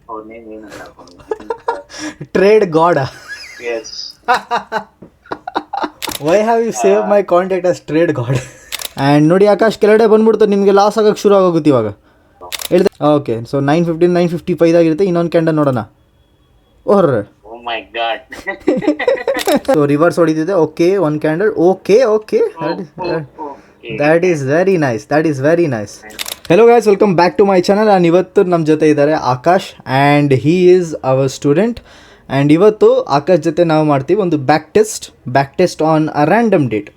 ಅವ್ರ ನೇಮ್ ಏನಂತ trade god. Yes. Why have you save my contact as trade god. And ನೋಡಿ ಆಕಾಶ್ ಕೆಳಗಡೆ ಬಂದ್ಬಿಡ್ತು, ನಿಮಗೆ ಲಾಸ್ ಆಗೋಕ್ಕೆ ಶುರು ಆಗೋಗುತ್ತೆ ಇವಾಗ. ಹೇಳಿದೆ ಓಕೆ. ಸೊ 9:15 9:55 ಆಗಿರುತ್ತೆ. ಇನ್ನೊಂದು ಕ್ಯಾಂಡಲ್ ನೋಡೋಣ. ಓಹ್ರೆ oh my god. So reverse ಹೊಡಿತಿದೆ. ಓಕೆ, ಒಂದು candle. Okay okay, that is very nice, that is very nice. Hello guys, welcome back to my channel. And ಇವತ್ತು ನಮ್ಮ ಜೊತೆ ಇದ್ದಾರೆ Akash, and he is our student. And ಇವತ್ತು ಆಕಾಶ್ ಜೊತೆ ನಾವು ಮಾಡ್ತೀವಿ ಒಂದು back test on a random date.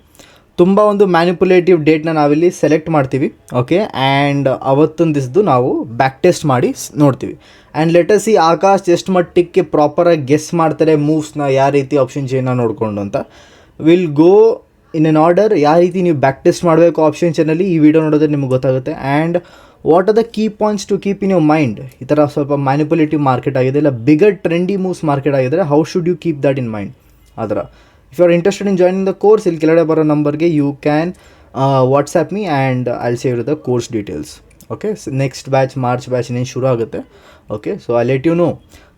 ತುಂಬ ಒಂದು ಮ್ಯಾನಿಪುಲೇಟಿವ್ ಡೇಟ್ನ ನಾವಿಲ್ಲಿ ಸೆಲೆಕ್ಟ್ ಮಾಡ್ತೀವಿ. ಓಕೆ, ಆ್ಯಂಡ್ ಅವತ್ತೊಂದು ದಿವಸದ್ದು ನಾವು ಬ್ಯಾಕ್ ಟೆಸ್ಟ್ ಮಾಡಿ ನೋಡ್ತೀವಿ. ಆ್ಯಂಡ್ ಲೆಟಸ್ ಸಿ ಆಕಾಶ್ ಎಷ್ಟು ಮಟ್ಟಿಗೆ ಪ್ರಾಪರಾಗಿ ಗೆಸ್ ಮಾಡ್ತಾರೆ ಮೂವ್ಸ್ನ, ಯಾವ ರೀತಿ ಆಪ್ಷನ್ ಚೇನ್ನ ನೋಡಿಕೊಂಡು ಅಂತ. Will go in an order. ಯಾವ ರೀತಿ ನೀವು ಬ್ಯಾಕ್ ಟೆಸ್ಟ್ ಮಾಡಬೇಕು ಆಪ್ಷನ್ ಚೇನಲ್ಲಿ ಈ ವಿಡಿಯೋ ನೋಡಿದ್ರೆ ನಿಮ್ಗೆ ಗೊತ್ತಾಗುತ್ತೆ. And what are the key points to keep in your mind. ಈ ಥರ ಸ್ವಲ್ಪ ಮ್ಯಾನಿಪುಲೇಟಿವ್ ಮಾರ್ಕೆಟ್ ಆಗಿದೆ, ಇಲ್ಲ ಬಿಗರ್ ಟ್ರೆಂಡಿ ಮೂವ್ಸ್ ಮಾರ್ಕೆಟ್ ಆಗಿದ್ರೆ how should you keep that in mind. ಆ ಥರ if you are interested in joining the course, ಇಲ್ಲಿ ಕೆಳಗಡೆ ಬರೋ ನಂಬರ್ಗೆ you can WhatsApp me and I will save the course details. Okay, next batch March batch ಇನ್ನೇನು ಶುರು ಆಗುತ್ತೆ. Okay, so I let you know.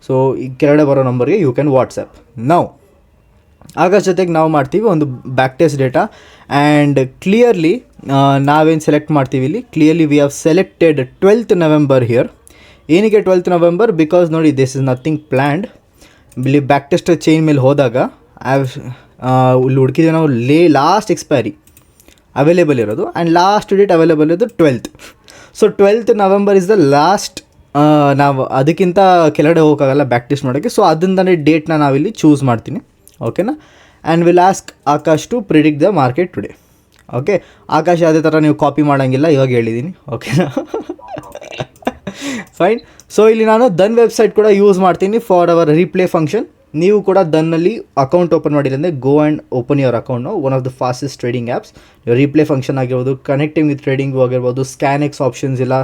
So ಈ ಕೆಳಗಡೆ ಬರೋ ನಂಬರ್ಗೆ ಯು ಕ್ಯಾನ್ ವಾಟ್ಸ್ಆ್ಯಪ್. ನಾವು ಆಕಾಶ್ ಜೊತೆಗೆ ನಾವು ಮಾಡ್ತೀವಿ ಒಂದು back test data. And clearly ನಾವೇನು ಸೆಲೆಕ್ಟ್ ಮಾಡ್ತೀವಿ ಇಲ್ಲಿ, clearly we have selected 12th November here. ಏನಕ್ಕೆ 12th November? ಬಿಕಾಸ್ ನೋಡಿ, ದಿಸ್ ಇಸ್ ನಥಿಂಗ್ ಪ್ಲ್ಯಾಂಡ್. ಇಲ್ಲಿ ಬ್ಯಾಕ್ ಟೆಸ್ಟ್ ಚೈನ್ ಮೇಲೆ ಹೋದಾಗ ಇಲ್ಲಿ ಹುಡುಕಿದ್ವಿ ನಾವು ಲಾಸ್ಟ್ ಎಕ್ಸ್ಪೈರಿ ಅವೈಲೇಬಲ್ ಇರೋದು, ಆ್ಯಂಡ್ ಲಾಸ್ಟ್ ಡೇಟ್ ಅವೈಲೇಬಲ್ ಇರೋದು 12th. So 12th November is the last. ನಾವು ಅದಕ್ಕಿಂತ ಕೆಳಗಡೆ ಹೋಗೋಕ್ಕಾಗಲ್ಲ ಬ್ಯಾಕ್ ಟೆಸ್ಟ್ ಮಾಡೋಕ್ಕೆ. ಸೊ ಅದರಿಂದನೇ ಡೇಟ್ನ ನಾವಿಲ್ಲಿ ಚೂಸ್ ಮಾಡ್ತೀನಿ. ಓಕೆನಾ? And will ask Akash to predict the market today. Okay, Akash ಯಾವುದೇ ಥರ ನೀವು ಕಾಪಿ ಮಾಡೋಂಗಿಲ್ಲ, ಇವಾಗ ಹೇಳಿದ್ದೀನಿ. ಓಕೆನಾ? ಫೈನ್. ಸೊ ಇಲ್ಲಿ ನಾನು ದನ್ ವೆಬ್ಸೈಟ್ ಕೂಡ ಯೂಸ್ ಮಾಡ್ತೀನಿ ಫಾರ್ ಅವರ್ ರೀಪ್ಲೇ ಫಂಕ್ಷನ್. ನೀವು ಕೂಡ ದನ್ನಲ್ಲಿ ಅಕೌಂಟ್ ಓಪನ್ ಮಾಡಿರಂದರೆ go and open your account. One of the fastest trading apps. Replay function ಆಗಿರ್ಬೋದು, ಕನೆಕ್ಟಿಂಗ್ ವಿತ್ ಟ್ರೇಡಿಂಗ್ ಆಗಿರ್ಬೋದು, ಸ್ಕ್ಯಾನೆಕ್ಸ್ ಆಪ್ಷನ್ಸ್, ಇಲ್ಲ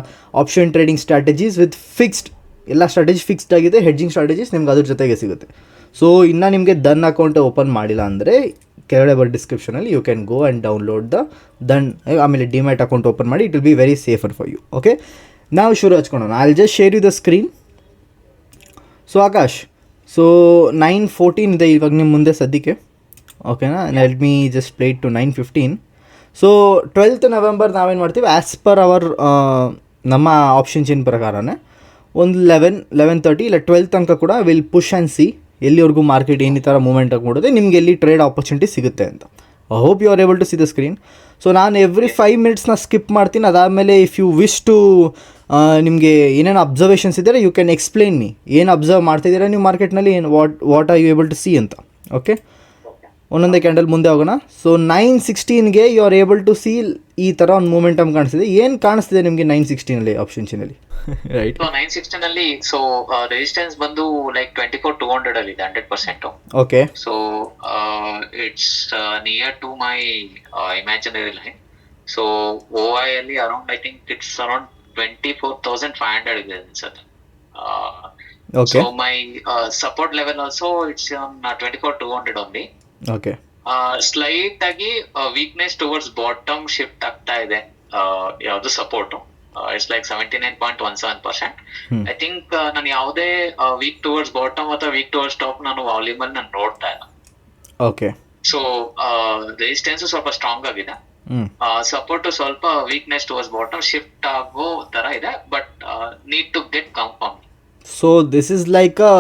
option trading strategies with fixed, ಎಲ್ಲ ಸ್ಟ್ರಾಟಜಿ ಫಿಕ್ಸ್ಡ್ ಆಗಿದೆ. Hedging strategies ನಿಮ್ಗೆ ಅದ್ರ ಜೊತೆಗೆ ಸಿಗುತ್ತೆ. ಸೊ ಇನ್ನು ನಿಮಗೆ ದನ್ ಅಕೌಂಟ್ ಓಪನ್ ಮಾಡಿಲ್ಲ ಅಂದರೆ ಕೆಳಗಡೆ ಬರೋ ಡಿಸ್ಕ್ರಿಪ್ಷನಲ್ಲಿ you can go and download then. ಆಮೇಲೆ ಡಿಮ್ಯಾಟ್ ಅಕೌಂಟ್ ಓಪನ್ ಮಾಡಿ, it will be very safer for you. Okay, ನಾವು ಶುರು ಹಚ್ಕೊಳ್ಳೋಣ. I will just share you the screen. So Akash, so 9:14 ಇದೆ ಇವಾಗ ನಿಮ್ಮ ಮುಂದೆ ಸದ್ಯಕ್ಕೆ. ಓಕೆನಾ? Let me just play it to 9:15. So 12th November ನಾವೇನು ಮಾಡ್ತೀವಿ, ಆ್ಯಸ್ ಪರ್ ಅವರ್ ನಮ್ಮ ಆಪ್ಷನ್ ಚೇನ್ ಪ್ರಕಾರನೇ ಒಂದು 11:30 ಇಲ್ಲ 12 ತನಕ ಕೂಡ ವಿಲ್ ಪುಷ್ ಆ್ಯಂಡ್ ಸಿ ಎಲ್ಲಿವರೆಗೂ ಮಾರ್ಕೆಟ್ ಏನು ಈ ಥರ ಮೂವ್ಮೆಂಟ್ ಆಗಿಬಿಡುತ್ತೆ, ನಿಮ್ಗೆ ಎಲ್ಲಿ ಟ್ರೇಡ್ ಆಪರ್ಚುನಿಟಿ ಸಿಗುತ್ತೆ ಅಂತ. I hope you are able to see the screen. So ನಾನು ಎವ್ರಿ 5 minutesನ ಸ್ಕಿಪ್ ಮಾಡ್ತೀನಿ. ಅದಾದಮೇಲೆ ಇಫ್ ಯು ವಿಶ್ ಟು ನಿಮಗೆ ಏನೇನು ಅಬ್ಸರ್ವೇಷನ್ಸ್ ಇದ್ದರೆ ಯು ಕ್ಯಾನ್ ಎಕ್ಸ್ಪ್ಲೈನ್ ಮೀ. ಏನು ಅಬ್ಸರ್ವ್ ಮಾಡ್ತಿದ್ದೀರಾ ನೀವು ಮಾರ್ಕೆಟ್ನಲ್ಲಿ, ಏನು what are you able to see ಅಂತ. ಓಕೆ, ಒಂದೊಂದೇ ಕ್ಯಾಂಡಲ್ ಮುಂದೆ ಹೋಗೋಣ. ಸೊ 9:16ಗೆ you are able to see ಈ ಥರ ಒಂದು ಮೂಮೆಂಟಮ್ ಕಾಣಿಸ್ತಿದೆ. ಏನು ಕಾಣಿಸ್ತಿದೆ ನಿಮಗೆ 9:16 ಆಪ್ಷನ್ ಚೇನಲ್ಲಿ? ರೈಟ್. ಸೊ 9:16 ಅಲ್ಲಿ ಸೊ ರೆಸಿಸ್ಟೆನ್ಸ್ ಬಂದು ಲೈಕ್ 24,200 ಅಲ್ಲಿ ಇದೆ 100%. Okay, so it's near to my imaginary line. So OI ಅಲ್ಲಿ around I think it's around 24,500 ಇದೆ ಅನ್ಸುತ್ತೆ. Okay, so my support level also it's on 24,200 only. Okay, slight ಆಗಿ weakness towards bottom shift ಆಗ್ತಾ ಇದೆ. ಯಾವುದು support it's like 79.17%. I think ನಾನು ಯಾವುದೇ weak towards bottom ಅಥವಾ ವೀಕ್ ಟುವರ್ಡ್ಸ್ ಟಾಪ್ ನಾನು ವಾಲ್ಯೂಮ್ ಅಲ್ಲಿ ನಾನು ನೋಡ್ತಾ ಇಲ್ಲ. ಓಕೆ. ಸೊ ರೆಸಿಸ್ಟೆನ್ಸ್ ಸ್ವಲ್ಪ ಸ್ಟ್ರಾಂಗ್ ಆಗಿದೆ, ಸಪೋರ್ಟ್ ಸ್ವಲ್ಪ ವೀಕ್ನೆಸ್ ಟುವರ್ಡ್ಸ್ ಬಾಟಮ್ ಶಿಫ್ಟ್ ಆಗೋ ತರ ಇದೆ, but need to get confirm. So this is like a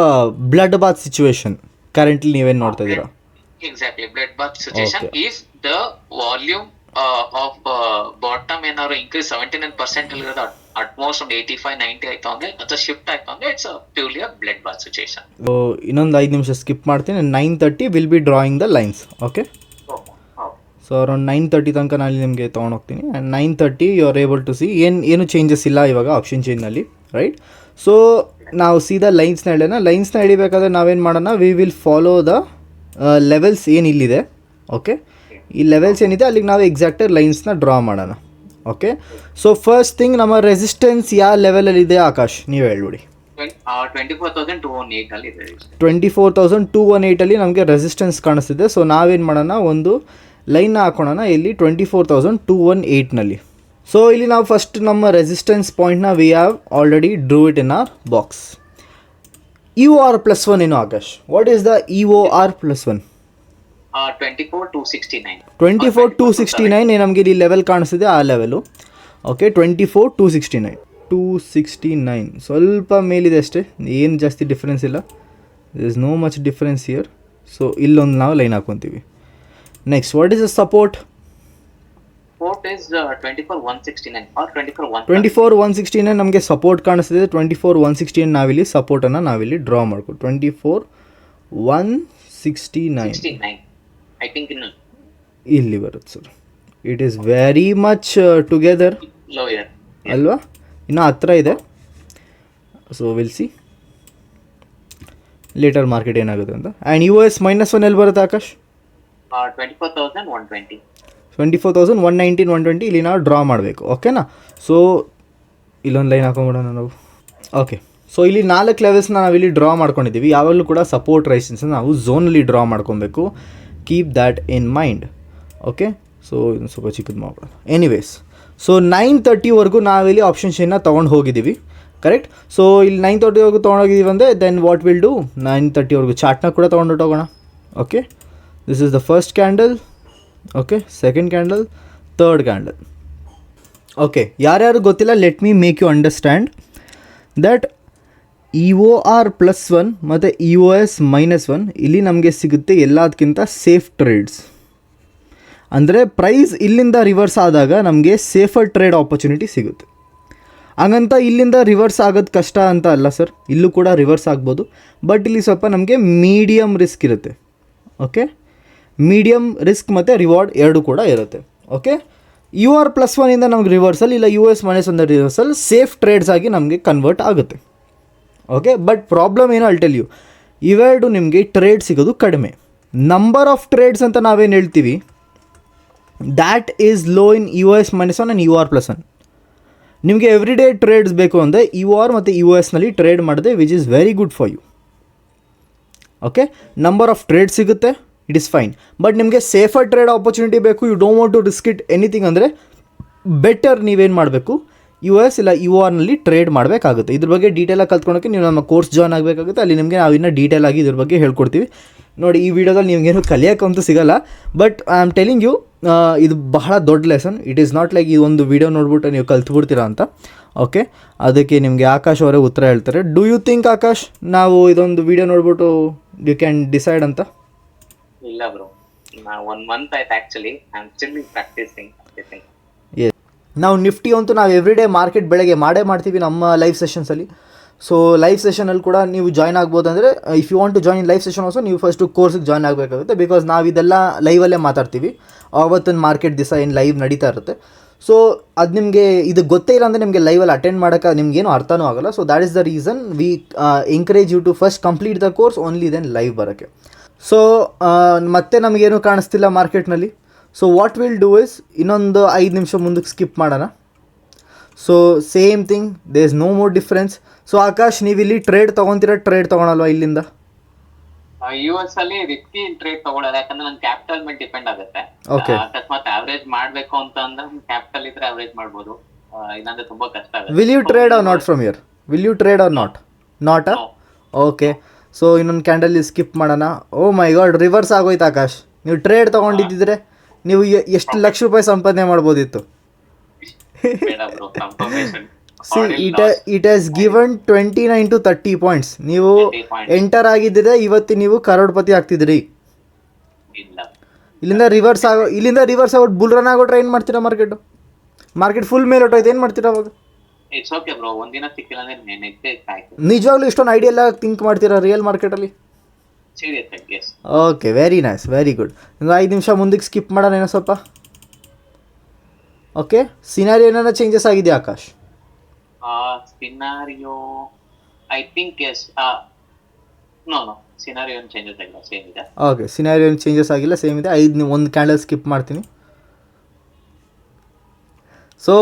blood bath situation currently ನೀವೇನು ನೋಡ್ತಾ ಇದ್ದೀರಾ? Exactly blood bath situation. If the volume of bottom ಏನಾದ್ರು ಇನ್ಕ್ರೀಸ್ 79% ಇರೋದು ಅಟ್ಮೋಸ್ಟ್ ಒಂದು 85-90 ಆಯ್ತು ಅಂದ್ರೆ ಅಥವಾ ಶಿಫ್ಟ್ ಆಯ್ತು ಅಂದ್ರೆ it's purely a blood bath situation. ಇನ್ನೊಂದು 5 ನಿಮಿಷ ಸ್ಕಿಪ್ ಮಾಡ್ತೀನಿ. 9:30 will be drawing the lines. Okay, so around 9:30 ತನಕ ನಾನು ನಿಮಗೆ ತೊಗೊಂಡೋಗ್ತೀನಿ. And 9:30 you are able to see ಏನು ಚೇಂಜಸ್ ಇಲ್ಲ ಇವಾಗ ಆಪ್ಷನ್ ಚೇಂಜ್ನಲ್ಲಿ. ರೈಟ್. ಸೊ ನಾವು ಸೀದಾ ಲೈನ್ಸ್ನ ಹಿಡಿಬೇಕಾದ್ರೆ ನಾವೇನು ಮಾಡೋಣ, we will follow the levels ಏನು ಇಲ್ಲಿದೆ. ಓಕೆ, ಈ ಲೆವೆಲ್ಸ್ ಏನಿದೆ ಅಲ್ಲಿಗೆ ನಾವು ಎಕ್ಸಾಕ್ಟಾಗಿ ಲೈನ್ಸ್ನ ಡ್ರಾ ಮಾಡೋಣ. ಓಕೆ, ಸೊ ಫಸ್ಟ್ ಥಿಂಗ್ ನಮ್ಮ ರೆಸಿಸ್ಟೆನ್ಸ್ ಯಾವ ಲೆವೆಲಲ್ಲಿದೆ ಆಕಾಶ್ ನೀವು ಹೇಳ್ಬಿಡಿ. 24,218 ಅಲ್ಲಿ ಇದೆ. 24,218 ಅಲ್ಲಿ ನಮಗೆ ರೆಸಿಸ್ಟೆನ್ಸ್ ಕಾಣಿಸ್ತಿದೆ. ಸೊ ನಾವೇನು ಮಾಡೋಣ, ಒಂದು ಲೈನ್ನ ಹಾಕೋಣ ಇಲ್ಲಿ 24,218ನಲ್ಲಿ. ಸೊ ಇಲ್ಲಿ ನಾವು ಫಸ್ಟ್ ನಮ್ಮ ರೆಸಿಸ್ಟೆನ್ಸ್ ಪಾಯಿಂಟ್ನ we have already drew it in our box. EOR+1 ಏನು Akash? What is the EOR+1? 24,269. 24,269 ನಮಗೆ ಇಲ್ಲಿ ಲೆವೆಲ್ ಕಾಣಿಸ್ತಿದೆ, ಆ ಲೆವೆಲು. ಓಕೆ, 24,269. 269 ಸ್ವಲ್ಪ ಮೇಲಿದೆ ಅಷ್ಟೇ, ಏನು ಜಾಸ್ತಿ ಡಿಫ್ರೆನ್ಸ್ ಇಲ್ಲ. There is no much difference here. So ಇಲ್ಲೊಂದು ನಾವು ಲೈನ್ ಹಾಕೊತೀವಿ. Next, what is the support? Support is 24,169 or 24,139. 24,169 ನಮಗೆ ಸಪೋರ್ಟ್ ಕಾಣಿಸ್ತಿದೆ. 24,169 ನಾವಿಲ್ಲಿ ಸಪೋರ್ಟನ್ನು ನಾವಿಲ್ಲಿ ಡ್ರಾ ಮಾಡ್ಕೊ. 24,169 69. I think in ಇಲ್ಲಿ ಬರುತ್ತೆ sir. It is very much together lower. ಅಲ್ವಾ? ಇನ್ನೂ ಹತ್ರ ಇದೆ. So will see litre market ಏನಾಗುತ್ತೆ ಅಂತ. ಆ್ಯಂಡ್ US-1 ಎಲ್ಲಿ ಬರುತ್ತೆ ಆಕಾಶ್? 24,120. 24,119, 120 ಇಲ್ಲಿ ನಾವು ಡ್ರಾ ಮಾಡಬೇಕು. ಓಕೆನಾ? ಸೊ ಇಲ್ಲೊಂದು ಲೈನ್ ಹಾಕೊಂಡ್ಬಿಡೋಣ ನಾವು. ಓಕೆ, ಸೊ ಇಲ್ಲಿ 4 ಲೆವೆಲ್ಸ್ನ ನಾವಿಲ್ಲಿ ಡ್ರಾ ಮಾಡ್ಕೊಂಡಿದ್ದೀವಿ. ಯಾವಾಗಲೂ ಕೂಡ ಸಪೋರ್ಟ್ ರೆಸಿಸ್ಟೆನ್ಸ್ ನಾವು ಝೋನಲ್ಲಿ ಡ್ರಾ ಮಾಡ್ಕೊಬೇಕು. Keep that in mind. Okay, so ಇದನ್ನು ಸ್ವಲ್ಪ ಚಿಕ್ಕದು ಮಾಡ್ಬಿಡೋಣ. ಎನಿವೇಸ್, ಸೊ 9:30ವರೆಗೂ ನಾವಿಲ್ಲಿ ಆಪ್ಷನ್ ಚೈನ್ನ ತೊಗೊಂಡು ಹೋಗಿದ್ದೀವಿ. ಕರೆಕ್ಟ್? ಸೊ ಇಲ್ಲಿ 9:30ವರೆಗೂ ತೊಗೊಂಡೋಗಿದ್ದೀವಿ ಅಂದರೆ ದೆನ್ ವಾಟ್ ವಿಲ್ ಡೂ, 9:30ವರೆಗೂ ಚಾರ್ಟ್ನ ಕೂಡ ತೊಗೊಂಡು ಹೋಗೋಣ. Okay, this is the first candle. Okay, second candle, third candle. Okay, ಯಾರ್ಯಾರು ಗೊತ್ತಿಲ್ಲ, let me make you understand that EOR+1 ಮತ್ತು EOS-1 ಇಲ್ಲಿ ನಮಗೆ ಸಿಗುತ್ತೆ ಎಲ್ಲದಕ್ಕಿಂತ ಸೇಫ್ ಟ್ರೇಡ್ಸ್. ಅಂದರೆ ಪ್ರೈಸ್ ಇಲ್ಲಿಂದ ರಿವರ್ಸ್ ಆದಾಗ ನಮಗೆ ಸೇಫರ್ ಟ್ರೇಡ್ ಆಪರ್ಚುನಿಟಿ ಸಿಗುತ್ತೆ. ಹಾಗಂತ ಇಲ್ಲಿಂದ ರಿವರ್ಸ್ ಆಗೋದು ಕಷ್ಟ ಅಂತ ಅಲ್ಲ ಸರ್, ಇಲ್ಲೂ ಕೂಡ ರಿವರ್ಸ್ ಆಗ್ಬೋದು. ಬಟ್ ಇಲ್ಲಿ ಸ್ವಲ್ಪ ನಮಗೆ ಮೀಡಿಯಮ್ ರಿಸ್ಕ್ ಇರುತ್ತೆ. ಓಕೆ, ಮೀಡಿಯಮ್ ರಿಸ್ಕ್ ಮತ್ತು ರಿವಾರ್ಡ್ ಎರಡು ಕೂಡ ಇರುತ್ತೆ. ಓಕೆ, EOR+1 ಇಂದ ನಮ್ಗೆ ರಿವರ್ಸಲ್, ಇಲ್ಲ US-1 ರಿವರ್ಸಲ್ ಸೇಫ್ ಟ್ರೇಡ್ಸ್ ಆಗಿ ನಮಗೆ ಕನ್ವರ್ಟ್ ಆಗುತ್ತೆ. ಓಕೆ, ಬಟ್ ಪ್ರಾಬ್ಲಮ್ ಏನು ಅಲ್ ಟೆಲ್ ಯು, ಇವೆರಡು ನಿಮಗೆ ಟ್ರೇಡ್ ಸಿಗೋದು ಕಡಿಮೆ. ನಂಬರ್ ಆಫ್ ಟ್ರೇಡ್ಸ್ ಅಂತ ನಾವೇನು ಹೇಳ್ತೀವಿ, that is low in US-1 and EOR+1. ನಿಮಗೆ ಎವ್ರಿ ಡೇ ಟ್ರೇಡ್ಸ್ ಬೇಕು ಅಂದರೆ EOR ಮತ್ತು EOS-ನಲ್ಲಿ ಟ್ರೇಡ್ ಮಾಡಿದೆ, which is very good for you. Okay, number of trade ಸಿಗುತ್ತೆ, ಇಟ್ ಈಸ್ ಫೈನ್. ಬಟ್ ನಿಮಗೆ ಸೇಫರ್ ಟ್ರೇಡ್ ಆಪರ್ಚುನಿಟಿ ಬೇಕು, you don't want to risk it anything ಅಂದರೆ ಬೆಟರ್ ನೀವೇನು ಮಾಡಬೇಕು, US ಇಲ್ಲ EOR-ನಲ್ಲಿ ಟ್ರೇಡ್ ಮಾಡಬೇಕಾಗುತ್ತೆ. ಇದ್ರ ಬಗ್ಗೆ ಡೀಟೇಲಾಗಿ ಕಲ್ತ್ಕೊಳಕ್ಕೆ ನೀವು ನಮ್ಮ ಕೋರ್ಸ್ ಜಾಯ್ನ್ ಆಗಬೇಕಾಗುತ್ತೆ. ಅಲ್ಲಿ ನಿಮಗೆ ನಾವು ಇನ್ನೂ ಡೀಟೇಲಾಗಿ ಇದ್ರ ಬಗ್ಗೆ ಹೇಳ್ಕೊಡ್ತೀವಿ. ನೋಡಿ, ಈ ವಿಡಿಯೋದಲ್ಲಿ ನಿಮಗೇನು ಕಲಿಯೋಕ್ಕಂತೂ ಸಿಗೋಲ್ಲ, but I am telling you, ಇದು ಬಹಳ ದೊಡ್ಡ lesson. It is not like ಈ ಒಂದು ವಿಡಿಯೋ ನೋಡ್ಬಿಟ್ಟು ನೀವು ಕಲ್ತ್ಬಿಡ್ತೀರಾ ಅಂತ. ಓಕೆ, ಅದಕ್ಕೆ ನಿಮಗೆ ಆಕಾಶ್ ಅವರೇ ಉತ್ತರ ಹೇಳ್ತಾರೆ. ಡೂ ಯು ಥಿಂಕ್ ಆಕಾಶ್, ನಾವು ಇದೊಂದು ವಿಡಿಯೋ ನೋಡ್ಬಿಟ್ಟು ಯು ಕ್ಯಾನ್ ಡಿಸೈಡ್ ಅಂತ? ಇಲ್ಲ ಬ್ರೋ, 1 month ಆಯ್ತು actually. I am still practising. ನಾವು ನಿಫ್ಟಿ ಅಂತೂ ನಾವು ಎವ್ರಿ ಡೇ ಮಾರ್ಕೆಟ್ ಬೆಳಗ್ಗೆ ಮಾಡ್ತೀವಿ ನಮ್ಮ ಲೈವ್ ಸೆಷನ್ಸಲ್ಲಿ. ಸೊ ಲೈವ್ ಸೆಷನಲ್ಲಿ ಕೂಡ ನೀವು ಜಾಯ್ನ್ ಆಗ್ಬೋದು. ಅಂದರೆ if you want to join live session also ನೀವು ಫಸ್ಟು ಕೋರ್ಸಿಗೆ ಜಾಯ್ನ್ ಆಗಬೇಕಾಗುತ್ತೆ. ಬಿಕಾಸ್ ನಾವು ಇದೆಲ್ಲ ಲೈವಲ್ಲೇ ಮಾತಾಡ್ತೀವಿ. ಆವತ್ತಿನ ಮಾರ್ಕೆಟ್ ದಿವಸ ಏನು ಲೈವ್ ನಡೀತಾ ಇರುತ್ತೆ. ಸೊ ಅದು ನಿಮಗೆ ಇದು ಗೊತ್ತೇ ಇಲ್ಲ ಅಂದರೆ ನಿಮಗೆ ಲೈವಲ್ಲಿ ಅಟೆಂಡ್ ಮಾಡೋಕ್ಕೆ ನಿಮಗೇನು ಅರ್ಥನೂ ಆಗೋಲ್ಲ. So that is the reason we encourage you to first complete the course, only then live ಬರೋಕ್ಕೆ. ಸೊ ಮತ್ತೆ ನಮಗೇನು ಕಾಣಿಸ್ತಿಲ್ಲ ಮಾರ್ಕೆಟ್ನಲ್ಲಿ. So what will do is, ಇನ್ನೊಂದು 5 ನಿಮಿಷ ಮುಂದಕ್ಕೆ ಸ್ಕಿಪ್ ಮಾಡೋಣ. So same thing, they is no more difference. So Akash, ನೀವು ಇಲ್ಲಿ ಟ್ರೇಡ್ ತೊಗೊತೀರಾ, ಟ್ರೇಡ್ ತೊಗೊಳಲ್ವಾ ಇಲ್ಲಿಂದ? US ಅಲ್ಲಿ ರಿಸ್ಕಿ ಟ್ರೇಡ್ ತಗೊಳ್ಳೋದು, ಯಾಕಂದ್ರೆ ನನ್ನ ಕ್ಯಾಪಿಟಲ್ ಮೇಲೆ ಡಿಪೆಂಡ್ ಆಗುತ್ತೆ. ಅಕಸ್ಮಾತ್ ಆವರೇಜ್ ಮಾಡ್ಬೇಕು ಅಂತ ಅಂದ್ರೆ ಕ್ಯಾಪಿಟಲ್ ಇದ್ರೆ ಆವರೇಜ್ ಮಾಡ್ಬೋದು, ಇಲ್ಲಾಂದ್ರೆ ತುಂಬಾ ಕಷ್ಟ ಆಗುತ್ತೆ. Will you trade or not from here? Will you trade or not? ನಾಟಾ? ಓಕೆ, ಸೊ ಇನ್ನೊಂದು ಕ್ಯಾಂಡಲ್ ಸ್ಕಿಪ್ ಮಾಡೋಣ. ಓ ಮೈ ಗಾಡ್, ರಿವರ್ಸ್ ಆಗೋಯ್ತು ಆಕಾಶ್. ನೀವು ಟ್ರೇಡ್ ತೊಗೊಂಡಿದ್ದಿದ್ರೆ ನೀವು ಎಷ್ಟು ಲಕ್ಷ ರೂಪಾಯಿ ಸಂಪಾದನೆ ಮಾಡ್ಬೋದಿತ್ತು. C it has given 29 to 30 points. ನೀವು ಎಂಟರ್ ಆಗಿದ್ದರೆ ಇವತ್ತು ನೀವು ಕರೋಡ್ಪತಿ ಆಗ್ತಿದ್ರಿ. ಇಲ್ಲಿಂದ ರಿವರ್ಸ್ ಆಗೋದು ಬುಲ್ ರನ್ ಆಗೋ ಟ್ರೈ ಏನು ಮಾಡ್ತೀರಾ? ಮಾರ್ಕೆಟ್ ಫುಲ್ ಮೇಲೆ ಹೊಟ್ಟೋಯ್ತು, ಏನು ಮಾಡ್ತೀರಾ ಅವಾಗ? ನಿಜವಾಗ್ಲೂ ಇಷ್ಟೊಂದು ಐಡಿಯಾ ಎಲ್ಲ ಥಿಂಕ್ ಮಾಡ್ತೀರಾ ರಿಯಲ್ ಮಾರ್ಕೆಟಲ್ಲಿ? Okay, very nice, very good. ಒಂದು 5 ನಿಮಿಷ ಮುಂದಕ್ಕೆ ಸ್ಕಿಪ್ ಮಾಡೋಣ ಏನೋ ಸ್ವಲ್ಪ. ಓಕೆ, ಸಿನಾರಿಯೋ ಏನಾರ ಚೇಂಜಸ್ ಆಗಿದೆಯಾ Akash? Scenario I think yes. No scenario ಏನು ಚೇಂಜಸ್ ಆಗಿಲ್ಲ, ಸೇಮ್ ಇದೆ. ಓಕೆ, ಸಿನಾರಿಯೋ ಏನು ಚೇಂಜಸ್ ಆಗಿಲ್ಲ, ಸೇಮ್ ಇದೆ. ಒಂದು ಕ್ಯಾಂಡಲ್ ಸ್ಕಿಪ್ ಮಾಡ್ತೀನಿ. ಸೊ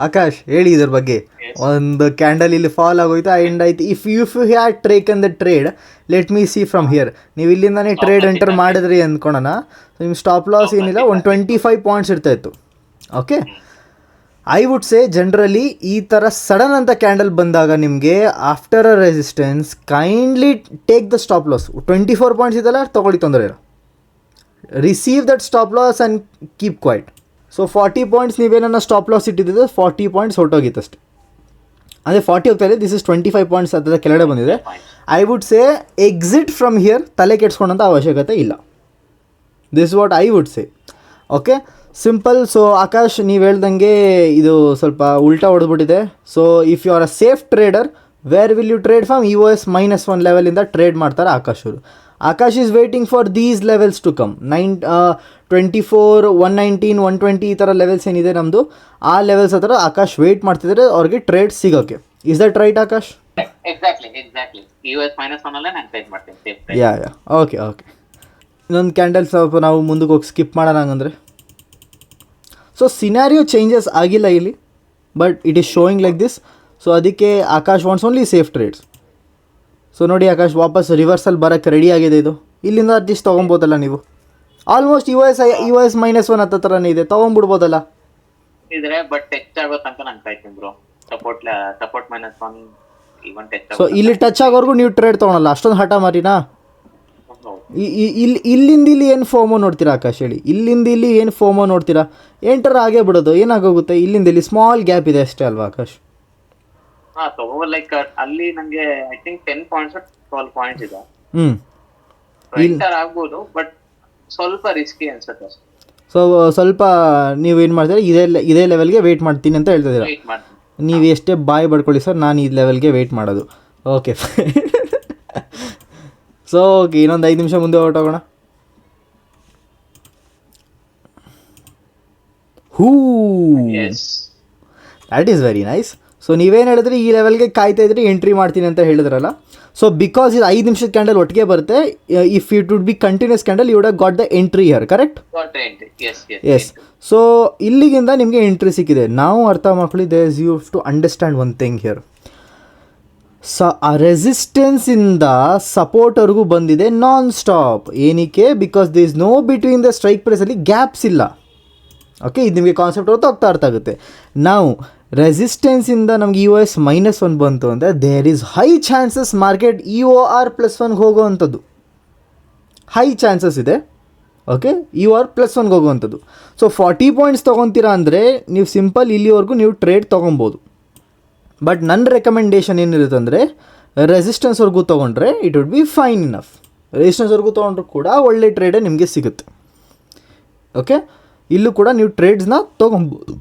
ಆಕಾಶ್ ಹೇಳಿ ಇದ್ರ ಬಗ್ಗೆ. ಒಂದು ಕ್ಯಾಂಡಲ್ ಇಲ್ಲಿ ಫಾಲ್ ಆಗೋಯ್ತು ಆ್ಯಂಡ್ ಆಯ್ತು. If you had taken the trade, let me see from here. ನೀವು ಇಲ್ಲಿಂದಾನೇ ಟ್ರೇಡ್ ಎಂಟರ್ ಮಾಡಿದ್ರಿ ಅಂದ್ಕೊಳೋಣ. ನಿಮ್ಮ ಸ್ಟಾಪ್ ಲಾಸ್ ಏನಿಲ್ಲ, ಒಂದು 25 ಪಾಯಿಂಟ್ಸ್ ಇರ್ತಾಯಿತ್ತು. Okay, I would say generally ಈ ಥರ ಸಡನ್ ಅಂತ ಕ್ಯಾಂಡಲ್ ಬಂದಾಗ ನಿಮಗೆ after a resistance kindly take the stop loss. 24 points ಇದೆಲ್ಲ ತೊಗೊಳ್ಳಿ, ತೊಂದರೆ ಇಲ್ಲ. Receive that stop loss and keep quiet. So 40 points ನೀವೇನನ್ನ ಸ್ಟಾಪ್ ಲಾಸ್ ಇಟ್ಟಿದ್ದೆ 40 ಪಾಯಿಂಟ್ಸ್ ಹೊರಟೋಗಿತ್ತು ಅಷ್ಟೆ. ಅಂದರೆ 40 ಹೋಗ್ತಾ ಇದೆ, ದಿಸ್ ಇಸ್ 25 ಪಾಯಿಂಟ್ಸ್ ಅದರ ಕೆಳಗಡೆ ಬಂದಿದೆ. I would say exit from here, ತಲೆ ಕೆಡ್ಸ್ಕೊಂಡಂಥ ಅವಶ್ಯಕತೆ ಇಲ್ಲ. This what I would say. Okay, simple. So Akash, ನೀವು ಹೇಳ್ದಂಗೆ ಇದು ಸ್ವಲ್ಪ ಉಲ್ಟಾ ಹೊಡೆದ್ಬಿಟ್ಟಿದೆ. So if you are a safe trader, where will you trade from? EOS -1 ಲೆವೆಲಿಂದ ಟ್ರೇಡ್ ಮಾಡ್ತಾರೆ ಆಕಾಶ್ ಅವರು. Akash is waiting for these levels to come. 24, 119, 120 ಈ ಥರ ಲೆವೆಲ್ಸ್ ಏನಿದೆ ನಮ್ಮದು, ಆ ಲೆವೆಲ್ಸ್ ಹತ್ರ ಆಕಾಶ್ ವೆಯ್ಟ್ ಮಾಡ್ತಿದ್ದಾರೆ ಅವ್ರಿಗೆ ಟ್ರೇಡ್ ಸಿಗೋಕ್ಕೆ. Is that right Akash? Exactly. EOS -1 ಅಲ್ಲೇ ನಾನು ಟ್ರೇಡ್ ಮಾಡ್ತೀನಿ. ಯಾ. ಓಕೆ. ಇನ್ನೊಂದು ಕ್ಯಾಂಡಲ್ ಸ್ವಲ್ಪ ನಾವು ಮುಂದಕ್ಕೆ ಹೋಗಿ ಸ್ಕಿಪ್ ಮಾಡೋಣ ಹಂಗಂದ್ರೆ. ಸೊ ಸಿನಾರಿಯೋ ಚೇಂಜಸ್ ಆಗಿಲ್ಲ ಇಲ್ಲಿ, but it is showing like this. So ಅದಕ್ಕೆ Akash wants only safe trades. So ನೋಡಿ ಆಕಾಶ್, ವಾಪಸ್ ರಿವರ್ಸಲ್ ಬರೋಕ್ಕೆ ರೆಡಿ ಆಗಿದೆ ಇದು. ಇಲ್ಲಿಂದ ಅಟ್ಲೀಸ್ಟ್ ತೊಗೊಬೋದಲ್ಲ ನೀವು. ಆಲ್ಮೋಸ್ಟ್ EOS -1 ಹತ್ತತ್ರನೇ ಇದೆ, ತೊಗೊಂಬಿಡ್ಬೋದಲ್ಲ ಇದ್ರೆ. ಬಟ್ ಟಚ್ ಆಗೋ ತನಕ ನಂಗೆ ಕಾಯ್ತೀನಿ bro. Support -1 even touch. So ಇಲ್ಲಿ ಟಚ್ ಆಗೋರ್ಗು ನೀವು ಟ್ರೇಡ್ ತೊಗೊಳಲ್ಲ, ಅಷ್ಟೊಂದು ಹಠ ಮಾರಿನಾ? ಇಲ್ಲಿಂದ ಇಲ್ಲಿ ಏನು ಫೋಮೋ ನೋಡ್ತೀರಾ ಆಕಾಶ್ ಹೇಳಿ? ಇಲ್ಲಿಂದ ಇಲ್ಲಿ ಏನು ಫೋಮೋ ನೋಡ್ತೀರಾ? ಎಂಟರ್ ಆಗೇ ಬಿಡೋದು, ಏನಾಗೋಗುತ್ತೆ? ಇಲ್ಲಿಂದ ಇಲ್ಲಿ ಸ್ಮಾಲ್ ಗ್ಯಾಪ್ ಇದೆ ಅಷ್ಟೇ ಅಲ್ವಾ ಆಕಾಶ್? ಲೈಕ್ ಅಲ್ಲಿ ನಂಗೆ ಐ ಥಿಂಕ್ 10 ಪಾಯಿಂಟ್ಸ್ 12 ಪಾಯಿಂಟ್ಸ್ ಇದೆ. ಎಂಟರ್ ಆಗ್ಬೋದು, ಬಟ್ ಸ್ವಲ್ಪ ರಿಸ್ಕಿ ಅನ್ಸುತ್ತೆ. ಸೊ ಸ್ವಲ್ಪ ನೀವು ಏನು ಮಾಡ್ತೀರಾ, ಇದೇ ಲೆವೆಲ್ಗೆ ವೆಯ್ಟ್ ಮಾಡ್ತೀನಿ ಅಂತ ಹೇಳ್ತಿದ್ದೀರಾ? ನೀವು ಎಷ್ಟೇ ಬಾಯ್ ಬಡ್ಕೊಳ್ಳಿ ಸರ್, ನಾನು ಈ ಲೆವೆಲ್ಗೆ ವೆಯ್ಟ್ ಮಾಡೋದು. ಓಕೆ. ಸೊ ಓಕೆ, ಇನ್ನೊಂದು 5 ನಿಮಿಷ ಮುಂದೆ ಹೊರಟೋಗೋಣ. That is very nice. So ನೀವೇನು ಹೇಳಿದ್ರಿ, ಈ ಲೆವೆಲ್ಗೆ ಕಾಯ್ತಾ ಇದ್ರಿ, ಎಂಟ್ರಿ ಮಾಡ್ತೀನಿ ಅಂತ ಹೇಳಿದ್ರಲ್ಲ. ಸೊ ಬಿಕಾಸ್ ಇದು 5 ನಿಮಿಷದ ಕ್ಯಾಂಡಲ್ ಒಟ್ಟಿಗೆ ಬರುತ್ತೆ, if it would be continues candle you would have got the entry here, correct? Yes. So ಇಲ್ಲಿಗಿಂದ ನಿಮಗೆ ಎಂಟ್ರಿ ಸಿಕ್ಕಿದೆ. ನಾವು ಅರ್ಥ ಮಾಡ್ಕೊಳ್ಳಿ, there is you to understand one thing here. ಆ ರೆಸಿಸ್ಟೆನ್ಸಿಂದ ಸಪೋರ್ಟ್ವರೆಗೂ ಬಂದಿದೆ ನಾನ್ ಸ್ಟಾಪ್. ಏನಕ್ಕೆ? Because they is no between the strike ಪ್ರೈಸಲ್ಲಿ ಗ್ಯಾಪ್ಸ್ ಇಲ್ಲ. ಓಕೆ, ಇದು ನಿಮಗೆ ಕಾನ್ಸೆಪ್ಟ್ ಅರ್ಥ ಆಗುತ್ತೆ. ನಾವು ರೆಸಿಸ್ಟೆನ್ಸಿಂದ ನಮಗೆ EOS -1 ಬಂತು ಅಂದರೆ there is high chances market EOR +1 ಹೋಗೋವಂಥದ್ದು. ಹೈ ಚಾನ್ಸಸ್ ಇದೆ. ಓಕೆ, EOR +1 ಹೋಗುವಂಥದ್ದು. ಸೊ 40 ಪಾಯಿಂಟ್ಸ್ ತೊಗೊತೀರಾ ಅಂದರೆ ನೀವು ಸಿಂಪಲ್ ಇಲ್ಲಿವರೆಗೂ ನೀವು ಟ್ರೇಡ್ ತೊಗೊಬೋದು. ಬಟ್ ನನ್ನ ರೆಕಮೆಂಡೇಷನ್ ಏನಿರುತ್ತೆ ಅಂದರೆ, ರೆಸಿಸ್ಟೆನ್ಸ್ವರೆಗೂ ತೊಗೊಂಡ್ರೆ it would be fine enough. ರೆಸಿಸ್ಟೆನ್ಸ್ವರೆಗೂ ತೊಗೊಂಡ್ರು ಕೂಡ ಒಳ್ಳೆ ಟ್ರೇಡೇ ನಿಮಗೆ ಸಿಗುತ್ತೆ. ಓಕೆ, ಇಲ್ಲೂ ಕೂಡ ನೀವು ಟ್ರೇಡ್ಸ್ನ ತೊಗೊಬೋದು.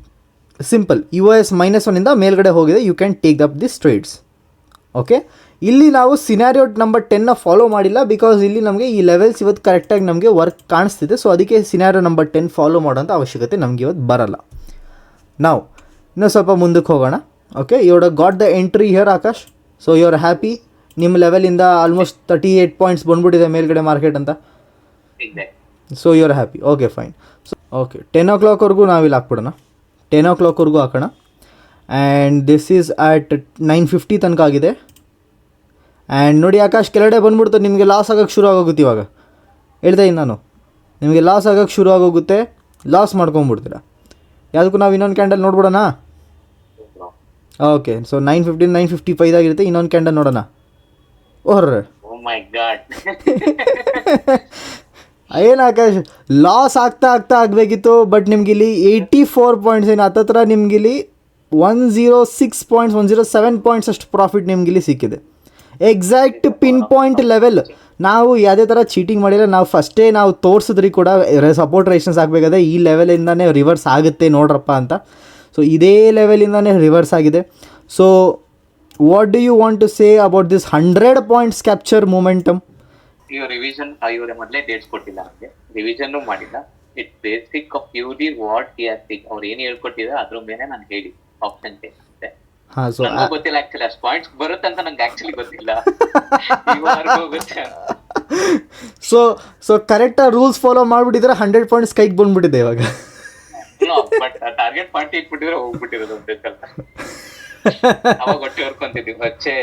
ಸಿಂಪಲ್, EOS -1ಇಂದ ಮೇಲ್ಗಡೆ ಹೋಗಿದೆ, you can take up this trades. Okay, ಇಲ್ಲಿ ನಾವು ಸಿನಾರಿಯೋ ನಂಬರ್ 10ನ ಫಾಲೋ ಮಾಡಿಲ್ಲ, ಬಿಕಾಸ್ ಇಲ್ಲಿ ನಮಗೆ ಈ ಲೆವೆಲ್ಸ್ ಇವತ್ತು ಕರೆಕ್ಟಾಗಿ ನಮಗೆ ವರ್ಕ್ ಕಾಣಿಸ್ತಿದೆ. ಸೊ ಅದಕ್ಕೆ ಸಿನಾರಿಯೋ ನಂಬರ್ 10 ಫಾಲೋ ಮಾಡೋಂಥ ಅವಶ್ಯಕತೆ ನಮಗೆ ಇವತ್ತು ಬರಲ್ಲ. ನಾವು ಇನ್ನೂ ಸ್ವಲ್ಪ ಮುಂದಕ್ಕೆ ಹೋಗೋಣ. Okay, you would got the entry here Akash. So you are happy, ನಿಮ್ಮ ಲೆವೆಲಿಂದ ಆಲ್ಮೋಸ್ಟ್ 38 ಪಾಯಿಂಟ್ಸ್ ಬಂದ್ಬಿಟ್ಟಿದೆ ಮೇಲ್ಗಡೆ ಮಾರ್ಕೆಟ್ ಅಂತ. So you are happy. Okay, fine. So okay, 10 o'clockವರೆಗೂ ನಾವಿಲ್ಲಿ ಹಾಕ್ಬಿಡೋಣ. 10 o'clockವರೆಗೂ ಹಾಕೋಣ. ಆ್ಯಂಡ್ ದಿಸ್ ಈಸ್ ಅಟ್ 9:50 ತನಕ ಆಗಿದೆ. ಆ್ಯಂಡ್ ನೋಡಿ ಆಕಾಶ್, ಕೆಳಗಡೆ ಬಂದ್ಬಿಡ್ತು, ನಿಮಗೆ ಲಾಸ್ ಆಗೋಕ್ಕೆ ಶುರು ಆಗೋಗುತ್ತೆ. ಇವಾಗ ಹೇಳ್ತಾ ಇದ್ದೀನಿ ನಾನು, ನಿಮಗೆ ಲಾಸ್ ಆಗೋಕ್ಕೆ ಶುರು ಆಗೋಗುತ್ತೆ, ಲಾಸ್ ಮಾಡ್ಕೊಂಬಿಡ್ತೀರಾ. ಯಾವುದಕ್ಕೂ ನಾವು ಇನ್ನೊಂದು ಕ್ಯಾಂಡಲ್ ನೋಡ್ಬಿಡೋಣ. ಓಕೆ, ಸೊ 9:55 ಆಗಿರುತ್ತೆ. ಇನ್ನೊಂದು ಕ್ಯಾಂಡಲ್ ನೋಡೋಣ. ಏನು ಆಕಾಶ್, ಲಾಸ್ ಆಗ್ತಾ ಆಗಬೇಕಿತ್ತು, ಬಟ್ ನಿಮಗಿಲ್ಲಿ 84 ಪಾಯಿಂಟ್ಸ್ ಏನು ಹತ್ತತ್ರ ನಿಮಗಿಲ್ಲಿ 106 ಪಾಯಿಂಟ್ಸ್ 107 ಪಾಯಿಂಟ್ಸ್ ಅಷ್ಟು ಪ್ರಾಫಿಟ್ ನಿಮಗಿಲ್ಲಿ ಸಿಕ್ಕಿದೆ. Exact pin point level. ನಾವು ಯಾವುದೇ ಥರ ಚೀಟಿಂಗ್ ಮಾಡಿಲ್ಲ. ನಾವು ಫಸ್ಟೇ ನಾವು ತೋರಿಸಿದ್ರಿ ಕೂಡ ಸಪೋರ್ಟ್ ರೆಸಿಸ್ಟೆನ್ಸ್ ಆಗಬೇಕಾದ್ರೆ ಈ ಲೆವೆಲಿಂದನೇ ರಿವರ್ಸ್ ಆಗುತ್ತೆ ನೋಡ್ರಪ್ಪ ಅಂತ. ಸೊ ಇದೇ ಲೆವೆಲಿಂದನೇ ರಿವರ್ಸ್ ಆಗಿದೆ. So what do you want to say about this 100 points capture momentum? Revision ಇವರೇ ಮೊದಲೇ ಡೇಟ್ಸ್ ಕೊಟ್ಟಿಲ್ಲ, ನಮಗೆ ರಿವಿಷನ್ ಮಾಡಿಲ್ಲ. It's basic of purely what ಅವ್ರು ಏನು ಹೇಳ್ಕೊಟ್ಟಿದ್ದಾರೆ ಅದ್ರ ಮೇಲೆ ನಾನು ಹೇಳಿ ಆಪ್ಷನ್ ಅಷ್ಟೇ. ಗೊತ್ತಿಲ್ಲ ಆಕ್ಚುಲಿ, ಅಷ್ಟು ಪಾಯಿಂಟ್ಸ್ ಬರುತ್ತೆ ಅಂತ ನಂಗೆ ಆಕ್ಚುಲಿ ಗೊತ್ತಿಲ್ಲ. ಸೊ ಕರೆಕ್ಟಾಗಿ ರೂಲ್ಸ್ ಫಾಲೋ ಮಾಡ್ಬಿಟ್ಟಿದ್ರೆ 100 ಪಾಯಿಂಟ್ಸ್ ಕೈಗೆ ಬಂದ್ಬಿಟ್ಟಿದೆ ಇವಾಗ. ಬಟ್ ಟಾರ್ಗೆಟ್ ಪಾರ್ಟಿ ಇಟ್ಬಿಟ್ಟಿದ್ರೆ ಹೋಗ್ಬಿಟ್ಟಿರೋದು ಅಂತ ಅವಾಗ ಹೊಟ್ಟೆ ಹೊರ್ಕೊಂತಿದ್ವಿ. వచ్చే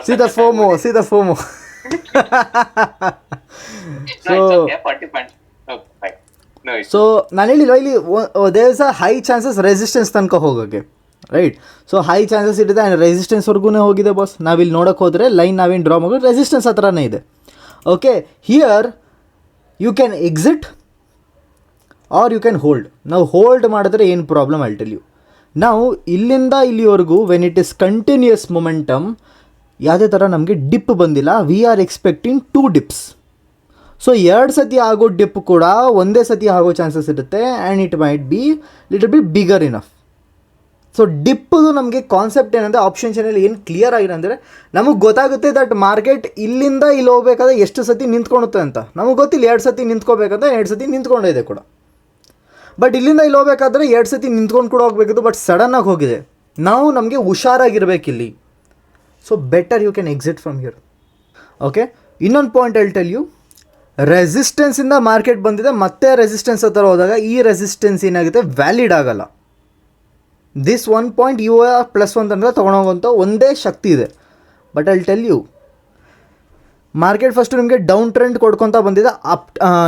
ಸೀದಾ ಫೋಮೋ. So 40 points. ಸೊ ನಾನು ಹೇಳಿಲ್ವ ಇಲ್ಲಿ there is a high chances resistance ತನಕ ಹೋಗೋಕ್ಕೆ, ರೈಟ್. ಸೊ ಹೈ ಚಾನ್ಸಸ್ ಇರುತ್ತೆ ಆ್ಯಂಡ್ ರೆಸಿಸ್ಟೆನ್ಸ್ವರೆಗೂ ಹೋಗಿದೆ ಬಾಸ್. ನಾವಿಲ್ಲಿ ನೋಡೋಕೆ ಹೋದರೆ ಲೈನ್ ನಾವೇನು ಡ್ರಾ ಮಾಡೋದು ರೆಸಿಸ್ಟೆನ್ಸ್ ಹತ್ರನೇ ಇದೆ. Okay, here you can exit or you can hold. ನಾವು ಹೋಲ್ಡ್ ಮಾಡಿದ್ರೆ ಏನು ಪ್ರಾಬ್ಲಮ್ ಐ ಟೆಲ್ ಯು. ನಾವು ಇಲ್ಲಿಂದ ಇಲ್ಲಿವರೆಗೂ when it is continuous momentum ಯಾವುದೇ ಥರ ನಮಗೆ ಡಿಪ್ ಬಂದಿಲ್ಲ. We are expecting 2 dips. So 2 ಸತಿ ಆಗೋ ಡಿಪ್ ಕೂಡ ಒಂದೇ ಸತಿ ಆಗೋ ಚಾನ್ಸಸ್ ಇರುತ್ತೆ and it might be little be bigger enough. So ಡಿಪ್ಪದು ನಮಗೆ ಕಾನ್ಸೆಪ್ಟ್ ಏನಂದರೆ ಆಪ್ಷನ್ ಚಾನಲ್ಲಿ ಏನು ಕ್ಲಿಯರ್ ಆಗಿದೆ ಅಂದರೆ ನಮಗೆ ಗೊತ್ತಾಗುತ್ತೆ ದಟ್ ಮಾರ್ಕೆಟ್ ಇಲ್ಲಿಂದ ಇಲ್ಲಿ ಹೋಗ್ಬೇಕಾದ್ರೆ ಎಷ್ಟು ಸತಿ ನಿಂತ್ಕೊಳುತ್ತೆ ಅಂತ. ನಮಗೆ ಗೊತ್ತಿಲ್ಲ 2 ಸತಿ ನಿಂತ್ಕೋಬೇಕಂದ್ರೆ 2 ಸತಿ ನಿಂತ್ಕೊಂಡಿದೆ ಕೂಡ. ಬಟ್ ಇಲ್ಲಿಂದ ಇಲ್ಲಿ ಹೋಗ್ಬೇಕಾದ್ರೆ 2 ಸತಿ ನಿಂತ್ಕೊಂಡು ಕೂಡ ಹೋಗ್ಬೇಕಿತ್ತು, ಬಟ್ ಸಡನ್ನಾಗಿ ಹೋಗಿದೆ. ನಾವು ನಮಗೆ ಹುಷಾರಾಗಿರಬೇಕಿಲ್ಲಿ. So better you can exit from here. Okay, ಇನ್ನೊಂದು ಪಾಯಿಂಟ್ ಐ ಟೆಲ್ ಯು. ರೆಸಿಸ್ಟೆನ್ಸಿಂದ ಮಾರ್ಕೆಟ್ ಬಂದಿದೆ, ಮತ್ತೆ ರೆಸಿಸ್ಟೆನ್ಸ್ ಹತ್ರ ಹೋದಾಗ ಈ ರೆಸಿಸ್ಟೆನ್ಸ್ ಏನಾಗುತ್ತೆ ವ್ಯಾಲಿಡ್ ಆಗಲ್ಲ. ದಿಸ್ 1 ಪಾಯಿಂಟ್ ಯು ಆರ್ +1 ಅಂದರೆ ತೊಗೊಂಡೋಗೋಂಥ ಒಂದೇ ಶಕ್ತಿ ಇದೆ. But I tell you, market first ನಿಮಗೆ ಡೌನ್ ಟ್ರೆಂಡ್ ಕೊಡ್ಕೊತಾ ಬಂದಿದೆ,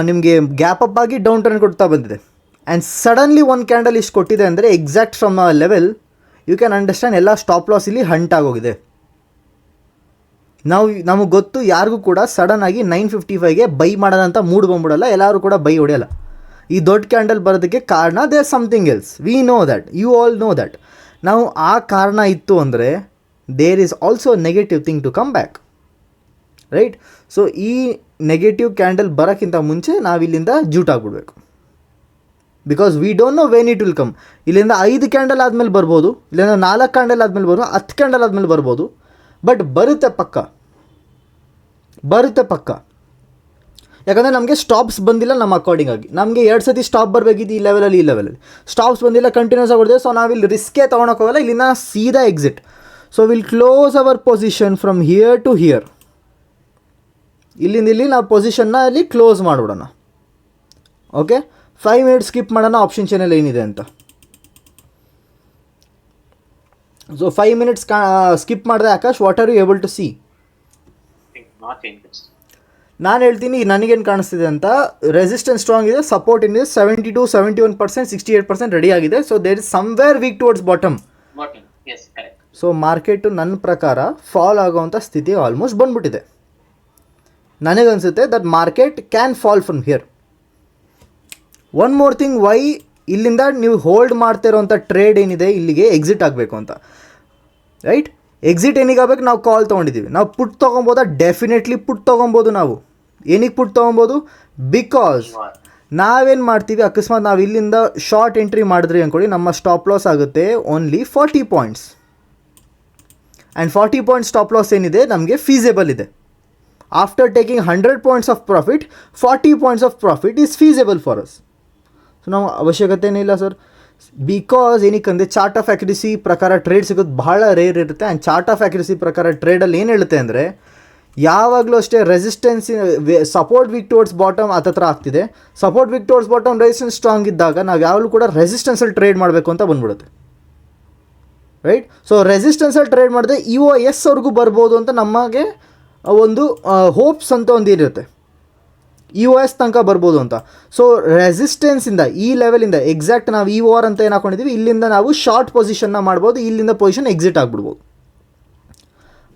ನಿಮಗೆ ಗ್ಯಾಪ್ ಅಪ್ ಆಗಿ ಡೌನ್ ಟ್ರೆಂಡ್ ಕೊಡ್ತಾ ಬಂದಿದೆ ಆ್ಯಂಡ್ ಸಡನ್ಲಿ ಒಂದು ಕ್ಯಾಂಡಲ್ ಇಷ್ಟು ಕೊಟ್ಟಿದೆ ಅಂದರೆ exact from a level you can understand ಎಲ್ಲ ಸ್ಟಾಪ್ ಲಾಸ್ ಇಲ್ಲಿ ಹಂಟ್ ಆಗೋಗಿದೆ. ನಮಗೆ ಗೊತ್ತು ಯಾರಿಗೂ ಕೂಡ ಸಡನ್ನಾಗಿ 955ಗೆ ಬೈ ಮಾಡೋಣ ಅಂತ ಮೂಡ್ ಬಂದ್ಬಿಡಲ್ಲ, ಎಲ್ಲರೂ ಕೂಡ ಬೈ ಹೊಡೆಯಲ್ಲ. ಈ ದೊಡ್ಡ ಕ್ಯಾಂಡಲ್ ಬರೋದಕ್ಕೆ ಕಾರಣ there something else. We know that, you all know that. ನಾವು ಆ ಕಾರಣ ಇತ್ತು ಅಂದರೆ there is also negative thing to come back, right. So ಈ ನೆಗೆಟಿವ್ ಕ್ಯಾಂಡಲ್ ಬರೋಕ್ಕಿಂತ ಮುಂಚೆ ನಾವಿಲ್ಲಿಂದ ಜೂಟ್ ಆಗಿಬಿಡ್ಬೇಕು. Because we don't know when it will come. ಇಲ್ಲಿಂದ 5 ಕ್ಯಾಂಡಲ್ ಆದಮೇಲೆ ಬರ್ಬೋದು, ಇಲ್ಲಿಂದ 4 ಕ್ಯಾಂಡಲ್ ಆದಮೇಲೆ ಬರ್ಬೋದು, 10 ಕ್ಯಾಂಡಲ್ ಆದಮೇಲೆ ಬರ್ಬೋದು. ಬಟ್ ಬರುತ್ತೆ ಪಕ್ಕ, ಬರುತ್ತೆ ಪಕ್ಕ. ಯಾಕಂದರೆ ನಮಗೆ ಸ್ಟಾಪ್ಸ್ ಬಂದಿಲ್ಲ ನಮ್ಮ ಅಕಾರ್ಡಿಂಗ್ ಆಗಿ. ನಮಗೆ 2 ಸತಿ ಸ್ಟಾಪ್ ಬರಬೇಕಿದ್ದು ಈ ಲೆವೆಲಲ್ಲಿ ಸ್ಟಾಪ್ಸ್ ಬಂದಿಲ್ಲ, ಕಂಟಿನ್ಯೂಸ್ ಆಗಿಬಿಡ್ತೇವೆ. ಸೊ ನಾವಿಲ್ಲಿ ರಿಸ್ಕೇ ತೊಗೊಳಕ್ಕೋಗಲ್ಲ, ಇಲ್ಲಿಂದ ಸೀದಾ exit. So will close our position from here to here. ಇಲ್ಲಿಂದ ಇಲ್ಲಿ ನಾವು ಪೊಸಿಷನ್ನ ಅಲ್ಲಿ ಕ್ಲೋಸ್ ಮಾಡಿಬಿಡೋಣ. ಓಕೆ, 5 ಮಿನಿಟ್ಸ್ ಸ್ಕಿಪ್ ಮಾಡೋಣ ಆಪ್ಷನ್ ಚಾನಲ್ ಏನಿದೆ ಅಂತ. ಸೊ 5 ಮಿನಿಟ್ಸ್ ಸ್ಕಿಪ್ ಮಾಡಿದೆ Akash, what are you able to see? ನಾನು ಹೇಳ್ತೀನಿ ನನಗೇನು ಕಾಣಿಸ್ತಿದೆ ಅಂತ. ರೆಸಿಸ್ಟೆನ್ಸ್ ಸ್ಟ್ರಾಂಗ್ ಇದೆ, ಸಪೋರ್ಟ್ ಏನಿದೆ 72, 71%, 68% ರೆಡಿ ಆಗಿದೆ. So there is somewhere weak towards bottom. So market ನನ್ನ ಪ್ರಕಾರ ಫಾಲ್ ಆಗೋವಂಥ ಸ್ಥಿತಿ ಆಲ್ಮೋಸ್ಟ್ ಬಂದ್ಬಿಟ್ಟಿದೆ. ನನಗನ್ಸುತ್ತೆ that market can fall from here. One more thing, why ಇಲ್ಲಿಂದ ನೀವು ಹೋಲ್ಡ್ ಮಾಡ್ತಿರೋಂಥ ಟ್ರೇಡ್ ಏನಿದೆ ಇಲ್ಲಿಗೆ ಎಕ್ಸಿಟ್ ಆಗಬೇಕು ಅಂತ, ರೈಟ್. ಎಕ್ಸಿಟ್ ಏನಿಗಾಗಬೇಕು? ನಾವು ಕಾಲ್ ತೊಗೊಂಡಿದ್ದೀವಿ. ನಾವು ಪುಟ್ ತೊಗೊಬೋದಾ? ಡೆಫಿನೆಟ್ಲಿ ಪುಟ್ ತೊಗೊಬೋದು. ನಾವು ಏನಕ್ಕೆ ಪುಟ್ ತೊಗೊಬೋದು? ಬಿಕಾಸ್ ನಾವೇನು ಮಾಡ್ತೀವಿ, ಅಕಸ್ಮಾತ್ ನಾವು ಇಲ್ಲಿಂದ ಶಾರ್ಟ್ ಎಂಟ್ರಿ ಮಾಡಿದ್ರಿ ಅಂದ್ಕೊಳ್ಳಿ, ನಮ್ಮ ಸ್ಟಾಪ್ ಲಾಸ್ ಆಗುತ್ತೆ only 40 points. And 40 point stop loss ಏನಿದೆ ನಮಗೆ ಫೀಸೇಬಲ್ ಇದೆ. After taking 100 points of profit, 40 points of profit is feasible for us. So ನಾವು ಅವಶ್ಯಕತೆನೇ ಇಲ್ಲ ಸರ್. ಬಿಕಾಸ್ ಏನಕ್ಕಂದರೆ ಚಾರ್ಟ್ ಆಫ್ ಆ್ಯಕ್ಯುರಸಿ ಪ್ರಕಾರ ಟ್ರೇಡ್ ಸಿಗೋದು ಬಹಳ ರೇರ್ ಇರುತ್ತೆ. ಆ್ಯಂಡ್ ಚಾರ್ಟ್ ಆಫ್ ಆ್ಯಕ್ಯುರಸಿ ಪ್ರಕಾರ ಟ್ರೇಡಲ್ಲಿ ಏನು ಹೇಳುತ್ತೆ ಅಂದರೆ ಯಾವಾಗಲೂ ಅಷ್ಟೇ resistance support weak towards bottom ಹತ್ರ ಆಗ್ತಿದೆ. Support weak towards bottom resistance strong ಇದ್ದಾಗ ನಾವು ಯಾವಾಗಲೂ ಕೂಡ ರೆಸಿಸ್ಟೆನ್ಸಲ್ಲಿ ಟ್ರೇಡ್ ಮಾಡಬೇಕು ಅಂತ ಬಂದ್ಬಿಡುತ್ತೆ, ರೈಟ್. ಸೊ ರೆಸಿಸ್ಟೆನ್ಸಲ್ಲಿ ಟ್ರೇಡ್ ಮಾಡಿದೆ EOS ಅವ್ರಿಗೂ ಬರ್ಬೋದು ಅಂತ ನಮಗೆ ಒಂದು ಹೋಪ್ಸ್ ಅಂತ ಒಂದು ಇರುತ್ತೆ, EOS ತನಕ ಬರ್ಬೋದು ಅಂತ. ಸೊ ರೆಸಿಸ್ಟೆನ್ಸಿಂದ ಈ ಲೆವೆಲಿಂದ ಎಕ್ಸಾಕ್ಟ್ ನಾವು EOR ಅಂತ ಏನು ಹಾಕೊಂಡಿದ್ದೀವಿ, ಇಲ್ಲಿಂದ ನಾವು ಶಾರ್ಟ್ ಪೊಸಿಷನ್ನ ಮಾಡ್ಬೋದು, ಇಲ್ಲಿಂದ ಪೊಸಿಷನ್ ಎಕ್ಸಿಟ್ ಆಗಿಬಿಡ್ಬೋದು.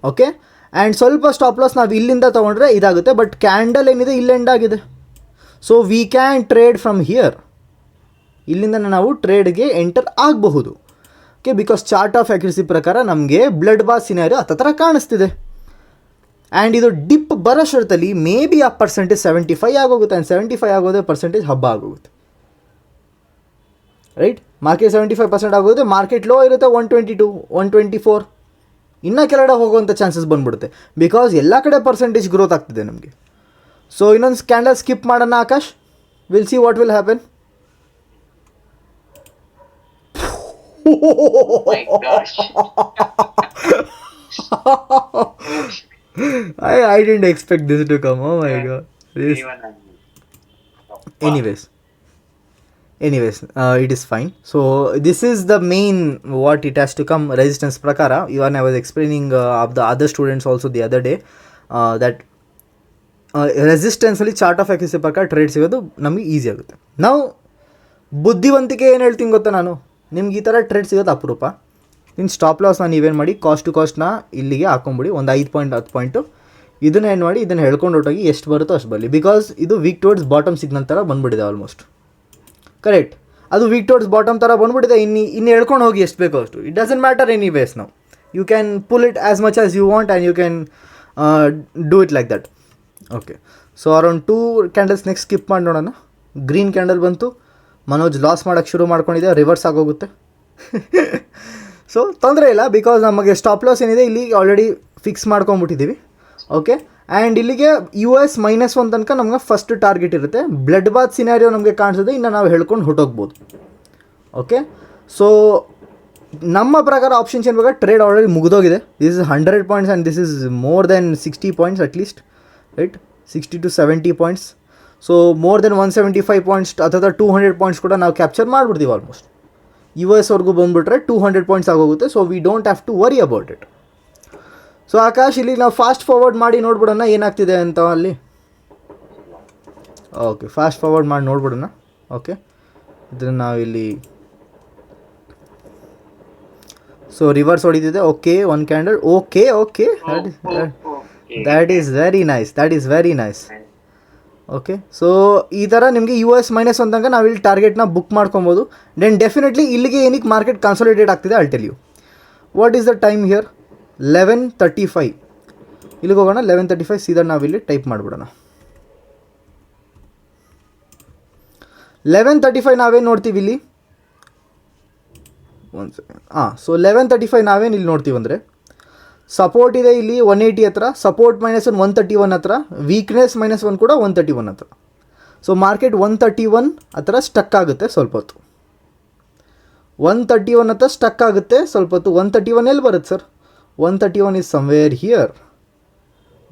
ಓಕೆ, ಆ್ಯಂಡ್ ಸ್ವಲ್ಪ ಸ್ಟಾಪ್ ಲಾಸ್ ನಾವು ಇಲ್ಲಿಂದ ತೊಗೊಂಡ್ರೆ ಇದಾಗುತ್ತೆ. ಬಟ್ ಕ್ಯಾಂಡಲ್ ಏನಿದೆ ಇಲ್ಲಿ ಎಂಡ್ ಆಗಿದೆ. So we can trade from here. ಇಲ್ಲಿಂದ ನಾವು ಟ್ರೇಡ್ಗೆ ಎಂಟರ್ ಆಗಬಹುದು. Okay, because chart of accuracy ಪ್ರಕಾರ ನಮಗೆ ಬ್ಲಡ್ ಬಾತ್ ಸಿನಾರಿಯೋ ಹತ್ರ ಕಾಣಿಸ್ತಿದೆ. ಆ್ಯಂಡ್ ಇದು ಡಿಪ್ ಬರೋ ಶರ್ತಲ್ಲಿ ಮೇ ಬಿ ಆ ಪರ್ಸೆಂಟೇಜ್ 75 ಆಗೋಗುತ್ತೆ. ಆ್ಯಂಡ್ 75 ಆಗೋದೇ ಪರ್ಸೆಂಟೇಜ್ ಹಬ್ಬ ಆಗೋಗುತ್ತೆ, ರೈಟ್. ಮಾರ್ಕೆಟ್ 75% ಆಗೋಗುತ್ತೆ. ಮಾರ್ಕೆಟ್ ಲೋ ಇರುತ್ತೆ 122, 124, ಇನ್ನೂ ಕೆಳಗಡೆ ಹೋಗುವಂಥ ಚಾನ್ಸಸ್ ಬಂದ್ಬಿಡುತ್ತೆ. ಬಿಕಾಸ್ ಎಲ್ಲ ಕಡೆ ಪರ್ಸೆಂಟೇಜ್ ಗ್ರೋತ್ ಆಗ್ತಿದೆ ನಮಗೆ. ಸೊ ಇನ್ನೊಂದು ಕ್ಯಾಂಡಲ್ ಸ್ಕಿಪ್ ಮಾಡೋಣ Akash, will see what will happen. I didn't expect this to come. Oh my god. Anyways, it is fine. So this is the main what it has to come resistance prakara. Even I was explaining of the other students also the other day that ರೆಸಿಸ್ಟೆನ್ಸಲ್ಲಿ chart of axis ಪ್ರಕಾರ trade ಸಿಗೋದು ನಮಗೆ easy ಆಗುತ್ತೆ. ನಾವು ಬುದ್ಧಿವಂತಿಕೆ ಏನು ಹೇಳ್ತೀನಿ ಗೊತ್ತಾ, ನಾನು ನಿಮ್ಗೆ ಈ ಥರ ಟ್ರೇಡ್ ಸಿಗೋದು ಅಪರೂಪ. ಇನ್ನು ಸ್ಟಾಪ್ ಲಾಸ್ನ ನೀವೇನು ಮಾಡಿ, ಕಾಸ್ಟ್ ಟು ಕಾಸ್ಟ್ನ ಇಲ್ಲಿಗೆ ಹಾಕೊಂಬಿಡಿ, ಒಂದು 5 ಪಾಯಿಂಟ್ 10 ಪಾಯಿಂಟು. ಇದನ್ನು ಏನು ಮಾಡಿ, ಇದನ್ನು ಹೇಳ್ಕೊಂಡು ಹೊರಟೋಗಿ ಎಷ್ಟು ಬರುತ್ತೋ ಅಷ್ಟು ಬರಲಿ. ಬಿಕಾಸ್ ಇದು ವೀಕ್ ಟುವರ್ಡ್ಸ್ ಬಾಟಮ್ ಸಿಗ್ನಲ್ ಥರ ಬಂದುಬಿಟ್ಟಿದೆ ಆಲ್ಮೋಸ್ಟ್. ಕರೆಕ್ಟ್, ಅದು ವೀಕ್ ಟುವರ್ಡ್ಸ್ ಬಾಟಮ್ ಥರ ಬಂದುಬಿಟ್ಟಿದೆ. ಇನ್ನು ಹೇಳ್ಕೊಂಡು ಹೋಗಿ ಎಷ್ಟು ಬೇಕೋ ಅಷ್ಟು. It doesn't matter anyways. ನಾವು you can pull it as much as you want and you can do it like that. Okay, so around 2 candles next skip ಮಾಡಿ ನೋಡೋಣ. ಗ್ರೀನ್ ಕ್ಯಾಂಡಲ್ ಬಂತು, ಮನೋಜ್ ಲಾಸ್ ಮಾಡೋಕ್ಕೆ ಶುರು ಮಾಡ್ಕೊಂಡಿದೆ, ರಿವರ್ಸ್ ಆಗೋಗುತ್ತೆ. So ತೊಂದರೆ ಇಲ್ಲ, ಬಿಕಾಸ್ ನಮಗೆ ಸ್ಟಾಪ್ ಲಾಸ್ ಏನಿದೆ ಇಲ್ಲಿ ಆಲ್ರೆಡಿ ಫಿಕ್ಸ್ ಮಾಡ್ಕೊಂಬಿಟ್ಟಿದ್ದೀವಿ. ಓಕೆ, ಆ್ಯಂಡ್ ಇಲ್ಲಿಗೆ US-1 ತನಕ ನಮ್ಗೆ ಫಸ್ಟ್ ಟಾರ್ಗೆಟ್ ಇರುತ್ತೆ. ಬ್ಲಡ್ ಬಾತ್ ಸಿನಾರಿಯೋ ನಮಗೆ ಕಾಣಿಸುತ್ತೆ, ಇನ್ನು ನಾವು ಹೇಳ್ಕೊಂಡು ಹೊಟ್ಟೋಗ್ಬೋದು. ಓಕೆ, ಸೊ ನಮ್ಮ ಪ್ರಕಾರ ಆಪ್ಷನ್ಸ್ ಏನು ಬೇಕಾದ್ರೆ ಟ್ರೇಡ್ ಆಲ್ರೆಡಿ ಮುಗಿದೋಗಿದೆ. This is 100 points and this is more than 60 points at least, right? 60 to 70 points. So more than 175 points ಅಥವಾ 200 ಪಾಯಿಂಟ್ಸ್ ಕೂಡ ನಾವು ಕ್ಯಾಪ್ಚರ್ ಮಾಡಿಬಿಡ್ತೀವಿ ಆಲ್ಮೋಸ್ಟ್. US ಬಂದುಬಿಟ್ರೆ 200 ಪಾಯಿಂಟ್ಸ್ ಆಗೋಗುತ್ತೆ. So we don't have to worry about it. So Akash, ಇಲ್ಲಿ ನಾವು fast forward ಮಾಡಿ ನೋಡ್ಬಿಡೋಣ ಏನಾಗ್ತಿದೆ ಅಂತ ಅಲ್ಲಿ. ಓಕೆ, ಫಾಸ್ಟ್ ಫಾರ್ವರ್ಡ್ ಮಾಡಿ ನೋಡ್ಬಿಡೋಣ. ಓಕೆ, ಇದನ್ನು ನಾವಿಲ್ಲಿ ಸೊ ರಿವರ್ಸ್ ಹೊಡಿತಿದೆ. Okay, 1 candle. Okay, that is very nice, that is very nice. Okay, so ಈ ಥರ ನಿಮಗೆ US-1 ತನಕ ನಾವಿಲ್ಲಿ ಟಾರ್ಗೆಟ್ನ ಬುಕ್ ಮಾಡ್ಕೊಬೋದು. ದೆನ್ ಡೆಫಿನೆಟ್ಲಿ ಇಲ್ಲಿಗೆ ಏನಕ್ಕೆ ಮಾರ್ಕೆಟ್ ಕನ್ಸಾಲಿಡೇಟ್ ಆಗ್ತಿದೆ I tell you. What is the time here? 11:35. ಇಲ್ಲಿಗೆ ಹೋಗೋಣ. 11:35 ಸೀದಾ ನಾವಿಲ್ಲಿ ಟೈಪ್ ಮಾಡಿಬಿಡೋಣ. 11:35 ನಾವೇನು ನೋಡ್ತೀವಿ ಇಲ್ಲಿ? 1 ಸೆಕೆಂಡ್. ಸೊ 11:35 ನಾವೇನು ಇಲ್ಲಿ ನೋಡ್ತೀವಿ ಅಂದರೆ, ಸಪೋರ್ಟ್ ಇದೆ ಇಲ್ಲಿ 180 ಹತ್ರ, ಸಪೋರ್ಟ್ -1 131 ಹತ್ರ, ವೀಕ್ನೆಸ್ -1 ಕೂಡ 131 ಹತ್ರ. ಸೊ ಮಾರ್ಕೆಟ್ 131 ಹತ್ರ ಸ್ಟಕ್ ಆಗುತ್ತೆ ಸ್ವಲ್ಪ ಹೊತ್ತು. 131 ಹತ್ರ ಸ್ಟಕ್ ಆಗುತ್ತೆ ಸ್ವಲ್ಪ ಹೊತ್ತು. 131 ಎಲ್ಲಿ ಬರುತ್ತೆ sir? 131 is somewhere here.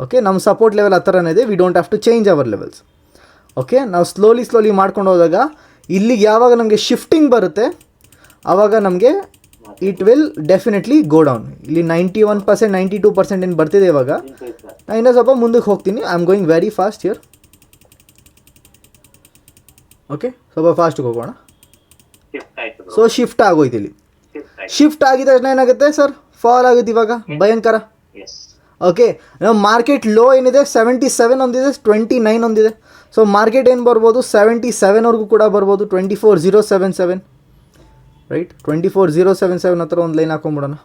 Okay, ನಮ್ಮ ಸಪೋರ್ಟ್ ಲೆವೆಲ್ ಆ ಥರನೇ ಇದೆ. We don't have to change our levels. Okay, ನಾವು ಸ್ಲೋಲಿ ಮಾಡ್ಕೊಂಡು ಹೋದಾಗ ಇಲ್ಲಿಗೆ ಯಾವಾಗ ನಮಗೆ ಶಿಫ್ಟಿಂಗ್ ಬರುತ್ತೆ ಆವಾಗ ನಮಗೆ it will definitely go down. ಇಲ್ಲಿ 91% 92% ಏನು ಬರ್ತಿದೆ ಇವಾಗ. ನಾನು ಇನ್ನೂ ಸ್ವಲ್ಪ ಮುಂದಕ್ಕೆ ಹೋಗ್ತೀನಿ. I am going very fast here. Okay, ಸ್ವಲ್ಪ ಫಾಸ್ಟಿಗೆ ಹೋಗೋಣ. ಸೊ ಶಿಫ್ಟ್ ಆಗೋಯ್ತು ಇಲ್ಲಿ. ಶಿಫ್ಟ್ ಆಗಿದ ತಕ್ಷಣ ಏನಾಗುತ್ತೆ ಸರ್? ಫಾಲ್ ಆಗುತ್ತೆ ಇವಾಗ ಭಯಂಕರ. ಓಕೆ, ನಾವು ಮಾರ್ಕೆಟ್ ಲೋ ಏನಿದೆ 77 ಒಂದಿದೆ, 29 ಒಂದಿದೆ. ಸೊ ಮಾರ್ಕೆಟ್ ಏನು ಬರ್ಬೋದು? 77ವರೆಗೂ ಕೂಡ ಬರ್ಬೋದು. 24077, ರೈಟ್? 24077 ಹತ್ರ ಒಂದು ಲೈನ್ ಹಾಕೊಂಬಿಡೋಣ.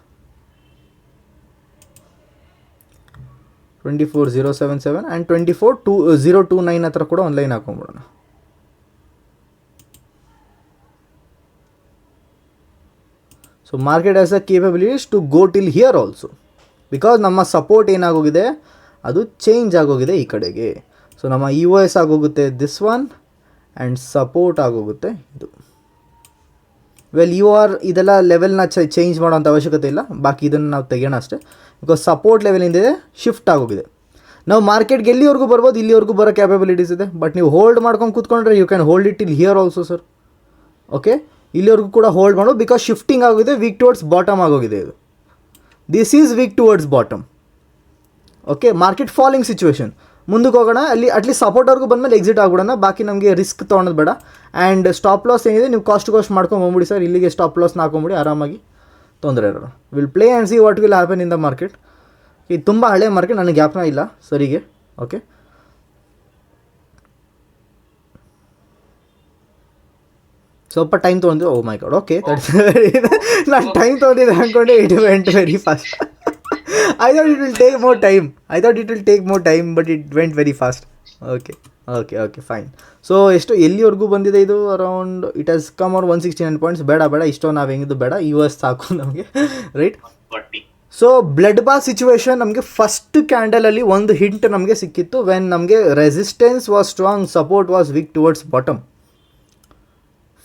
24077 ಆ್ಯಂಡ್ 24029 ಹತ್ರ ಕೂಡ ಒಂದು ಲೈನ್ ಹಾಕೊಂಬಿಡೋಣ. So market has the capabilities to go till here also, because ನಮ್ಮ ಸಪೋರ್ಟ್ ಏನಾಗೋಗಿದೆ ಅದು ಚೇಂಜ್ ಆಗೋಗಿದೆ ಈ ಕಡೆಗೆ. ಸೊ ನಮ್ಮ US ಆಗೋಗುತ್ತೆ ದಿಸ್ ಒನ್ ಆ್ಯಂಡ್ ಸಪೋರ್ಟ್ ಆಗೋಗುತ್ತೆ ಇದು. ವೆಲ್ ಇದೆಲ್ಲ ಲೆವೆಲ್ನ ಚೇಂಜ್ ಮಾಡೋಂಥ ಅವಶ್ಯಕತೆ ಇಲ್ಲ, ಬಾಕಿ ಇದನ್ನು ನಾವು ತೆಗೆಯೋಣ ಅಷ್ಟೇ. ಬಿಕಾಸ್ ಸಪೋರ್ಟ್ ಲೆವೆಲ್ ಏನಿದೆ ಶಿಫ್ಟ್ ಆಗೋಗಿದೆ. ನಾವು ಮಾರ್ಕೆಟ್ಗೆ ಎಲ್ಲಿವರೆಗೂ ಬರ್ಬೋದು ಇಲ್ಲಿವರೆಗೂ ಬರೋ ಕ್ಯಾಪಬಿಲಿಟೀಸ್ ಇದೆ. ಬಟ್ ನೀವು ಹೋಲ್ಡ್ ಮಾಡ್ಕೊಂಡು ಕೂತ್ಕೊಂಡ್ರೆ you can hold it till here also sir. Okay, ಇಲ್ಲಿವರೆಗೂ ಕೂಡ ಹೋಲ್ಡ್ ಮಾಡೋ, ಬಿಕಾಸ್ ಶಿಫ್ಟಿಂಗ್ ಆಗಿದೆ, ವೀಕ್ ಟುವರ್ಡ್ಸ್ ಬಾಟಮ್ ಆಗೋಗಿದೆ ಇದು. This is weak towards bottom. Okay, market falling situation. ಮುಂದಕ್ಕೆ ಹೋಗೋಣ. ಅಲ್ಲಿ ಅಟ್ಲೀಸ್ಟ್ ಸಪೋರ್ಟ್ವರೆಗೂ ಬಂದಮೇಲೆ ಎಕ್ಸಿಟ್ ಆಗ್ಬಿಡೋಣ. ಬಾಕಿ ನಮಗೆ ರಿಸ್ಕ್ ತೊಗೊಳೋದು ಬೇಡ. ಆ್ಯಂಡ್ ಸ್ಟಾಪ್ ಲಾಸ್ ಏನಿದೆ ನೀವು ಕಾಸ್ಟ್ ಮಾಡ್ಕೊಂಡ್ಬಿಡಿ ಸರ್. ಇಲ್ಲಿಗೆ ಸ್ಟಾಪ್ ಲಾಸ್ನ ಹಾಕೊಂಬಿಡಿ ಆರಾಮಾಗಿ, ತೊಂದರೆ ಇರೋಣ. Will play and see what will happen in the market. ಇದು ತುಂಬ ಹಳೆ ಮಾರ್ಕೆಟ್, ನನಗೆ ಗ್ಯಾಪ್ನ ಇಲ್ಲ ಸರಿಗೆ. ಓಕೆ, ಸ್ವಲ್ಪ ಟೈಮ್ ತೊಗೊಂಡು. ಓ ಮೈ ಗಾಡ್. ಓಕೆ, ದಟ್ಸ್ ನಾನು ಟೈಮ್ ತೊಗೊಂಡಿದ್ದೆ ಅಂದ್ಕೊಂಡೆ. It went very fast. I thought it will take more time, but it went very fast. Okay, fine. So ಎಷ್ಟು ಎಲ್ಲಿವರೆಗೂ ಬಂದಿದೆ ಇದು? Around it has come or 169 points. ಬೇಡ ಇಷ್ಟೋ ನಾವು ಹೆಂಗಿದ್ದು ಬೇಡ, US ಸಾಕು ನಮಗೆ, right? So blood bath situation ನಮಗೆ ಫಸ್ಟ್ ಕ್ಯಾಂಡಲಲ್ಲಿ ಒಂದು ಹಿಂಟ್ ನಮಗೆ ಸಿಕ್ಕಿತ್ತು. ವೆನ್ ನಮಗೆ resistance was strong, support was weak towards bottom.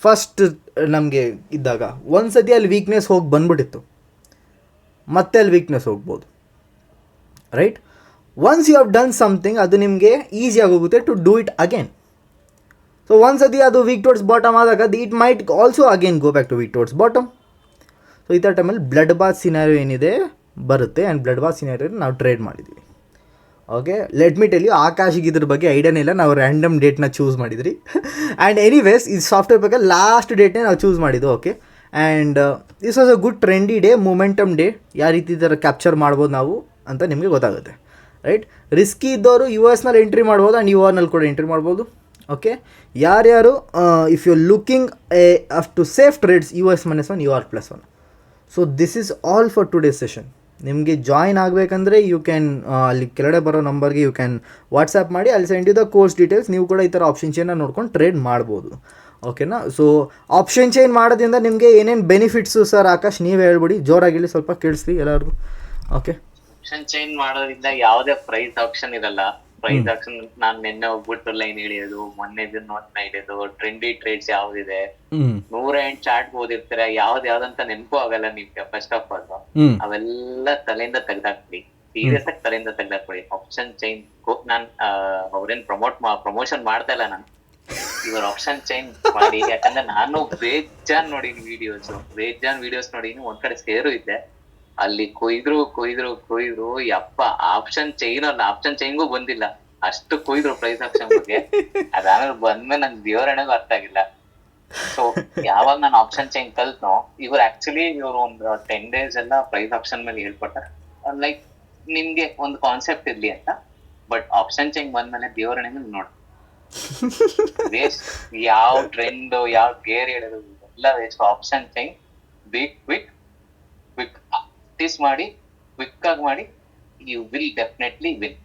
First ನಮಗೆ ಇದ್ದಾಗ ಒಂದು ಸತಿ ಅಲ್ಲಿ ವೀಕ್ನೆಸ್ ಹೋಗಿ ಬಂದ್ಬಿಟ್ಟಿತ್ತು, ಮತ್ತೆ ಅಲ್ಲಿ ವೀಕ್ನೆಸ್ ಹೋಗ್ಬೋದು, right? Once you have done something ಅದು ನಿಮಗೆ ಈಸಿ ಆಗೋಗುತ್ತೆ to do it again. So ಒಂದು ಸತಿ ಅದು ವೀಕ್ ಟುವರ್ಡ್ಸ್ ಬಾಟಮ್ ಆದಾಗ it might also again go back to weak towards bottom. So ಈ ಥರ ಟೈಮಲ್ಲಿ ಬ್ಲಡ್ ಬಾತ್ ಸಿನಾರಿಯೋ ಏನಿದೆ ಬರುತ್ತೆ. ಆ್ಯಂಡ್ ಬ್ಲಡ್ ಬಾತ್ ಸಿನಾರಿಯೋ ನಾವು ಟ್ರೇಡ್ ಮಾಡಿದ್ದೀವಿ. Okay, let me tell you, ಆಕಾಶಿಗೆ ಇದ್ರ ಬಗ್ಗೆ ಐಡಿಯಾನೇ ಇಲ್ಲ, ನಾವು ರ್ಯಾಂಡಮ್ ಡೇಟ್ನ ಚೂಸ್ ಮಾಡಿದ್ರಿ. ಆ್ಯಂಡ್ ಎನಿವೇಸ್ ಈ ಸಾಫ್ಟ್ವೇರ್ ಬಗ್ಗೆ ಲಾಸ್ಟ್ ಡೇಟ್ನೇ ನಾವು ಚೂಸ್ ಮಾಡಿದ್ದು. Okay, and this was a good trendy day, momentum day. ಯಾವ ರೀತಿ ಥರ ಕ್ಯಾಪ್ಚರ್ ಮಾಡ್ಬೋದು ನಾವು ಅಂತ ನಿಮಗೆ ಗೊತ್ತಾಗುತ್ತೆ, ರೈಟ್? ರಿಸ್ಕಿ ಇದ್ದವರು ಯು ಎಸ್ನಲ್ಲಿ ಎಂಟ್ರಿ ಮಾಡ್ಬೋದು ಆ್ಯಂಡ್ ಯು ಆರ್ನಲ್ಲಿ ಕೂಡ ಎಂಟ್ರಿ ಮಾಡ್ಬೋದು. ಓಕೆ, ಯಾರ್ಯಾರು if you looking of to safe trades US-1 UR+1. So this is all for today session. ನಿಮಗೆ ಜಾಯಿನ್ ಆಗಬೇಕಂದ್ರೆ ಯು ಕ್ಯಾನ್ ಅಲ್ಲಿ ಕೆಳಗಡೆ ಬರೋ ನಂಬರ್ಗೆ ಯು ಕ್ಯಾನ್ ವಾಟ್ಸಪ್ ಮಾಡಿ, ಅಲ್ಲಿ send you the course details. ನೀವು ಕೂಡ ಈ ಥರ ಆಪ್ಷನ್ ಚೈನ್ನ ನೋಡ್ಕೊಂಡು ಟ್ರೇಡ್ ಮಾಡ್ಬೋದು. ಓಕೆನಾ? ಸೊ ಆಪ್ಷನ್ ಚೈನ್ ಮಾಡೋದ್ರಿಂದ ನಿಮಗೆ ಏನೇನು ಬೆನಿಫಿಟ್ಸು ಸರ್ ಆಕಾಶ್ ನೀವೇ ಹೇಳ್ಬಿಡಿ, ಜೋರಾಗಿಲ್ಲಿ ಸ್ವಲ್ಪ ಕೇಳಿಸ್ಲಿ ಎಲ್ಲರಿಗೂ. ಓಕೆ, ಆಪ್ಷನ್ ಚೈನ್ ಮಾಡೋದ್ರಿಂದ ಯಾವುದೇ ಪ್ರೈಸ್ ಆಪ್ಷನ್ ಇರಲ್ಲ. ಪ್ರೈಸ್ ಆಪ್ಷನ್ ನಾನ್ ನಿನ್ನೆ ಹೋಗ್ಬಿಟ್ಟು ಲೈನ್ ಹಿಡಿಯೋದು, ಮೊನ್ನೆ ನೋಟ್ನ ಹಿಡಿಯೋದು, ಟ್ರೆಂಡಿ ಟ್ರೇಡ್ಸ್ ಯಾವ್ದಿದೆ, 108 ಚಾರ್ಟ್ ಓದಿರ್ತೀರ, ಯಾವ್ದಂತ ನೆನಪು ಆಗಲ್ಲ ನಿಮ್ಗೆ. ಫಸ್ಟ್ ಆಫ್ ಆಲ್ ಅವೆಲ್ಲ ತಲೆಯಿಂದ ತೆಗ್ದಾಕ್ಬಿಡಿ, ಸೀರಿಯಸ್ ಆಗಿ ತಲೆಯಿಂದ ತೆಗ್ದಾಕ್ಬಿಡಿ. ಆಪ್ಷನ್ ಚೈನ್ ನಾನ್ ಅವ್ರೇನ್ ಪ್ರಮೋಷನ್ ಮಾಡ್ತಾ ಇಲ್ಲ ನಾನು, ಇವ್ರ ಆಪ್ಷನ್ ಚೈನ್ ಮಾಡಿ. ಯಾಕಂದ್ರೆ ನಾನು ಬೇಜಾನ್ ನೋಡಿನಿ ವಿಡಿಯೋಸ್ ನೋಡಿನಿ. ಒಂದ್ ಕಡೆ ಸೇರು ಇದ್ದೆ, ಅಲ್ಲಿ ಕೊಯ್ದ್ರು ಯಪ್ಪ. ಆಪ್ಷನ್ ಚೈನ್ ಅಲ್ಲ, ಆಪ್ಷನ್ ಚೈನ್ಗೂ ಬಂದಿಲ್ಲ, ಅಷ್ಟು ಕೊಯ್ದ್ರು ಪ್ರೈಸ್ ಆಪ್ಷನ್ ಬಗ್ಗೆ. ಅದಾದ್ಮೇಲೆ ಬಂದ್ಮೇಲೆ ನನ್ ದೇವರಣೆಗೂ ಅರ್ಥ ಆಗಿಲ್ಲ. ಸೊ ಯಾವಾಗ ನಾನು ಆಪ್ಷನ್ ಚೈನ್ ಕಲ್ತ್ನೋ, ಇವ್ರು ಒಂದು 10 days ಎಲ್ಲ ಪ್ರೈಸ್ ಆಪ್ಷನ್ ಮೇಲೆ ಹೇಳ್ಕೊಟ್ಟಾರೆ. ಲೈಕ್ ನಿಮ್ಗೆ ಒಂದು ಕಾನ್ಸೆಪ್ಟ್ ಇರ್ಲಿ ಅಂತ. ಬಟ್ ಆಪ್ಷನ್ ಚೈನ್ ಬಂದ್ಮೇಲೆ ದೇವರಣೆಗೂ ನೋಡಿ ವೇಸ್ಟ್. ಯಾವ ಟ್ರೆಂಡ್, ಯಾವ ಗೇರ್ ಹೇಳೋದು ಎಲ್ಲ ವೇಸ್ಟ್. ಆಪ್ಷನ್ ಚೈನ್ ಕ್ವಿಕ್ ಮಾಡಿ, ಕ್ವಿಕ್ ಆಗಿ ಮಾಡಿ, you will definitely win.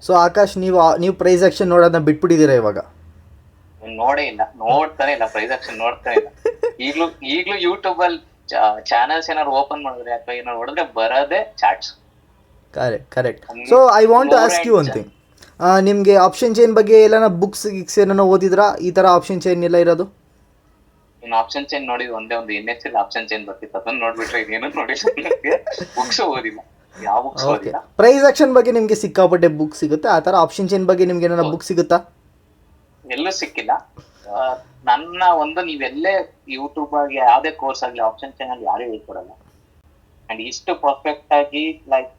So Akash, ನೀವು ಪ್ರೈಸ್ ಆಕ್ಷನ್ ನೋಡೋದನ್ನ ಬಿಟ್ಬಿಟ್ಟಿದ್ದೀರಾ ಇವಾಗ? ನೋಡೇ ಇಲ್ಲ, ನೋಡ್ತಾನೆ ಇಲ್ಲ, ಪ್ರೈಸ್ ಆಕ್ಷನ್ ನೋಡ್ತಾನೆ ಇಲ್ಲ. ಈಗ್ಲೂ ಯೂಟ್ಯೂಬ್ ಅಲ್ಲಿ ಚಾನಲ್ಸ್ ಏನಾದ್ರು ಓಪನ್ ಮಾಡಿದ್ರೆ ಅಥವಾ ಏನಾದ್ರು ಹೊಡೆದ್ರೆ ಬರೋದೇ charts. Correct. So I want to ask you one thing. ನಿಮಗೆ ಆಪ್ಷನ್ ಚೈನ್ ಬಗ್ಗೆ ಎಲ್ಲ ಬುಕ್ಸ್ ಏನೋ ಓದಿದ್ರಾ? ಈ ಥರ ಆಪ್ಷನ್ ಚೈನ್ ಎಲ್ಲ ಇರೋದು? ಇನ್ನು ಆಪ್ಷನ್ ಚೈನ್ ನೋಡಿದ್ ಒಂದೇ ಒಂದು NSL ಆಪ್ಷನ್ ಚೈನ್ ಬರ್ತಿತ್ತು, ಅದನ್ನ ನೋಡ್ಬಿಟ್ರೆ ಇದೇನು ನೋಡಿಲ್ಲ. ಬುಕ್ಸ್ ಓದಿಲ್ಲ, ಯಾವ ಬುಕ್ಸ್ ಓದಿಲ್ಲ. ಪ್ರೈಸ್ ಆಕ್ಷನ್ ಬಗ್ಗೆ ನಿಮ್ಗೆ ಸಿಕ್ಕಾಪಟ್ಟೆ ಬುಕ್ ಸಿಗುತ್ತೆ, ಆ ಥರ ಆಪ್ಷನ್ ಚೈನ್ ಬಗ್ಗೆ ನಿಮ್ಗೆ ಏನಾರ ಬುಕ್ ಸಿಗುತ್ತಾ? ಎಲ್ಲೂ ಸಿಕ್ಕಿಲ್ಲ. ನೀವೆಲ್ಲೇ ಯೂಟ್ಯೂಬ್ ಆಗಿ ಯಾವ್ದೇ ಕೋರ್ಸ್ ಆಗ್ಲಿ ಆಪ್ಷನ್ ಚೈನ್ ಅಲ್ಲಿ ಯಾರು ಹೇಳ್ಕೊಡಲ್ಲ. ಅಂಡ್ ಇಷ್ಟು ಪರ್ಫೆಕ್ಟ್ ಆಗಿ ಲೈಕ್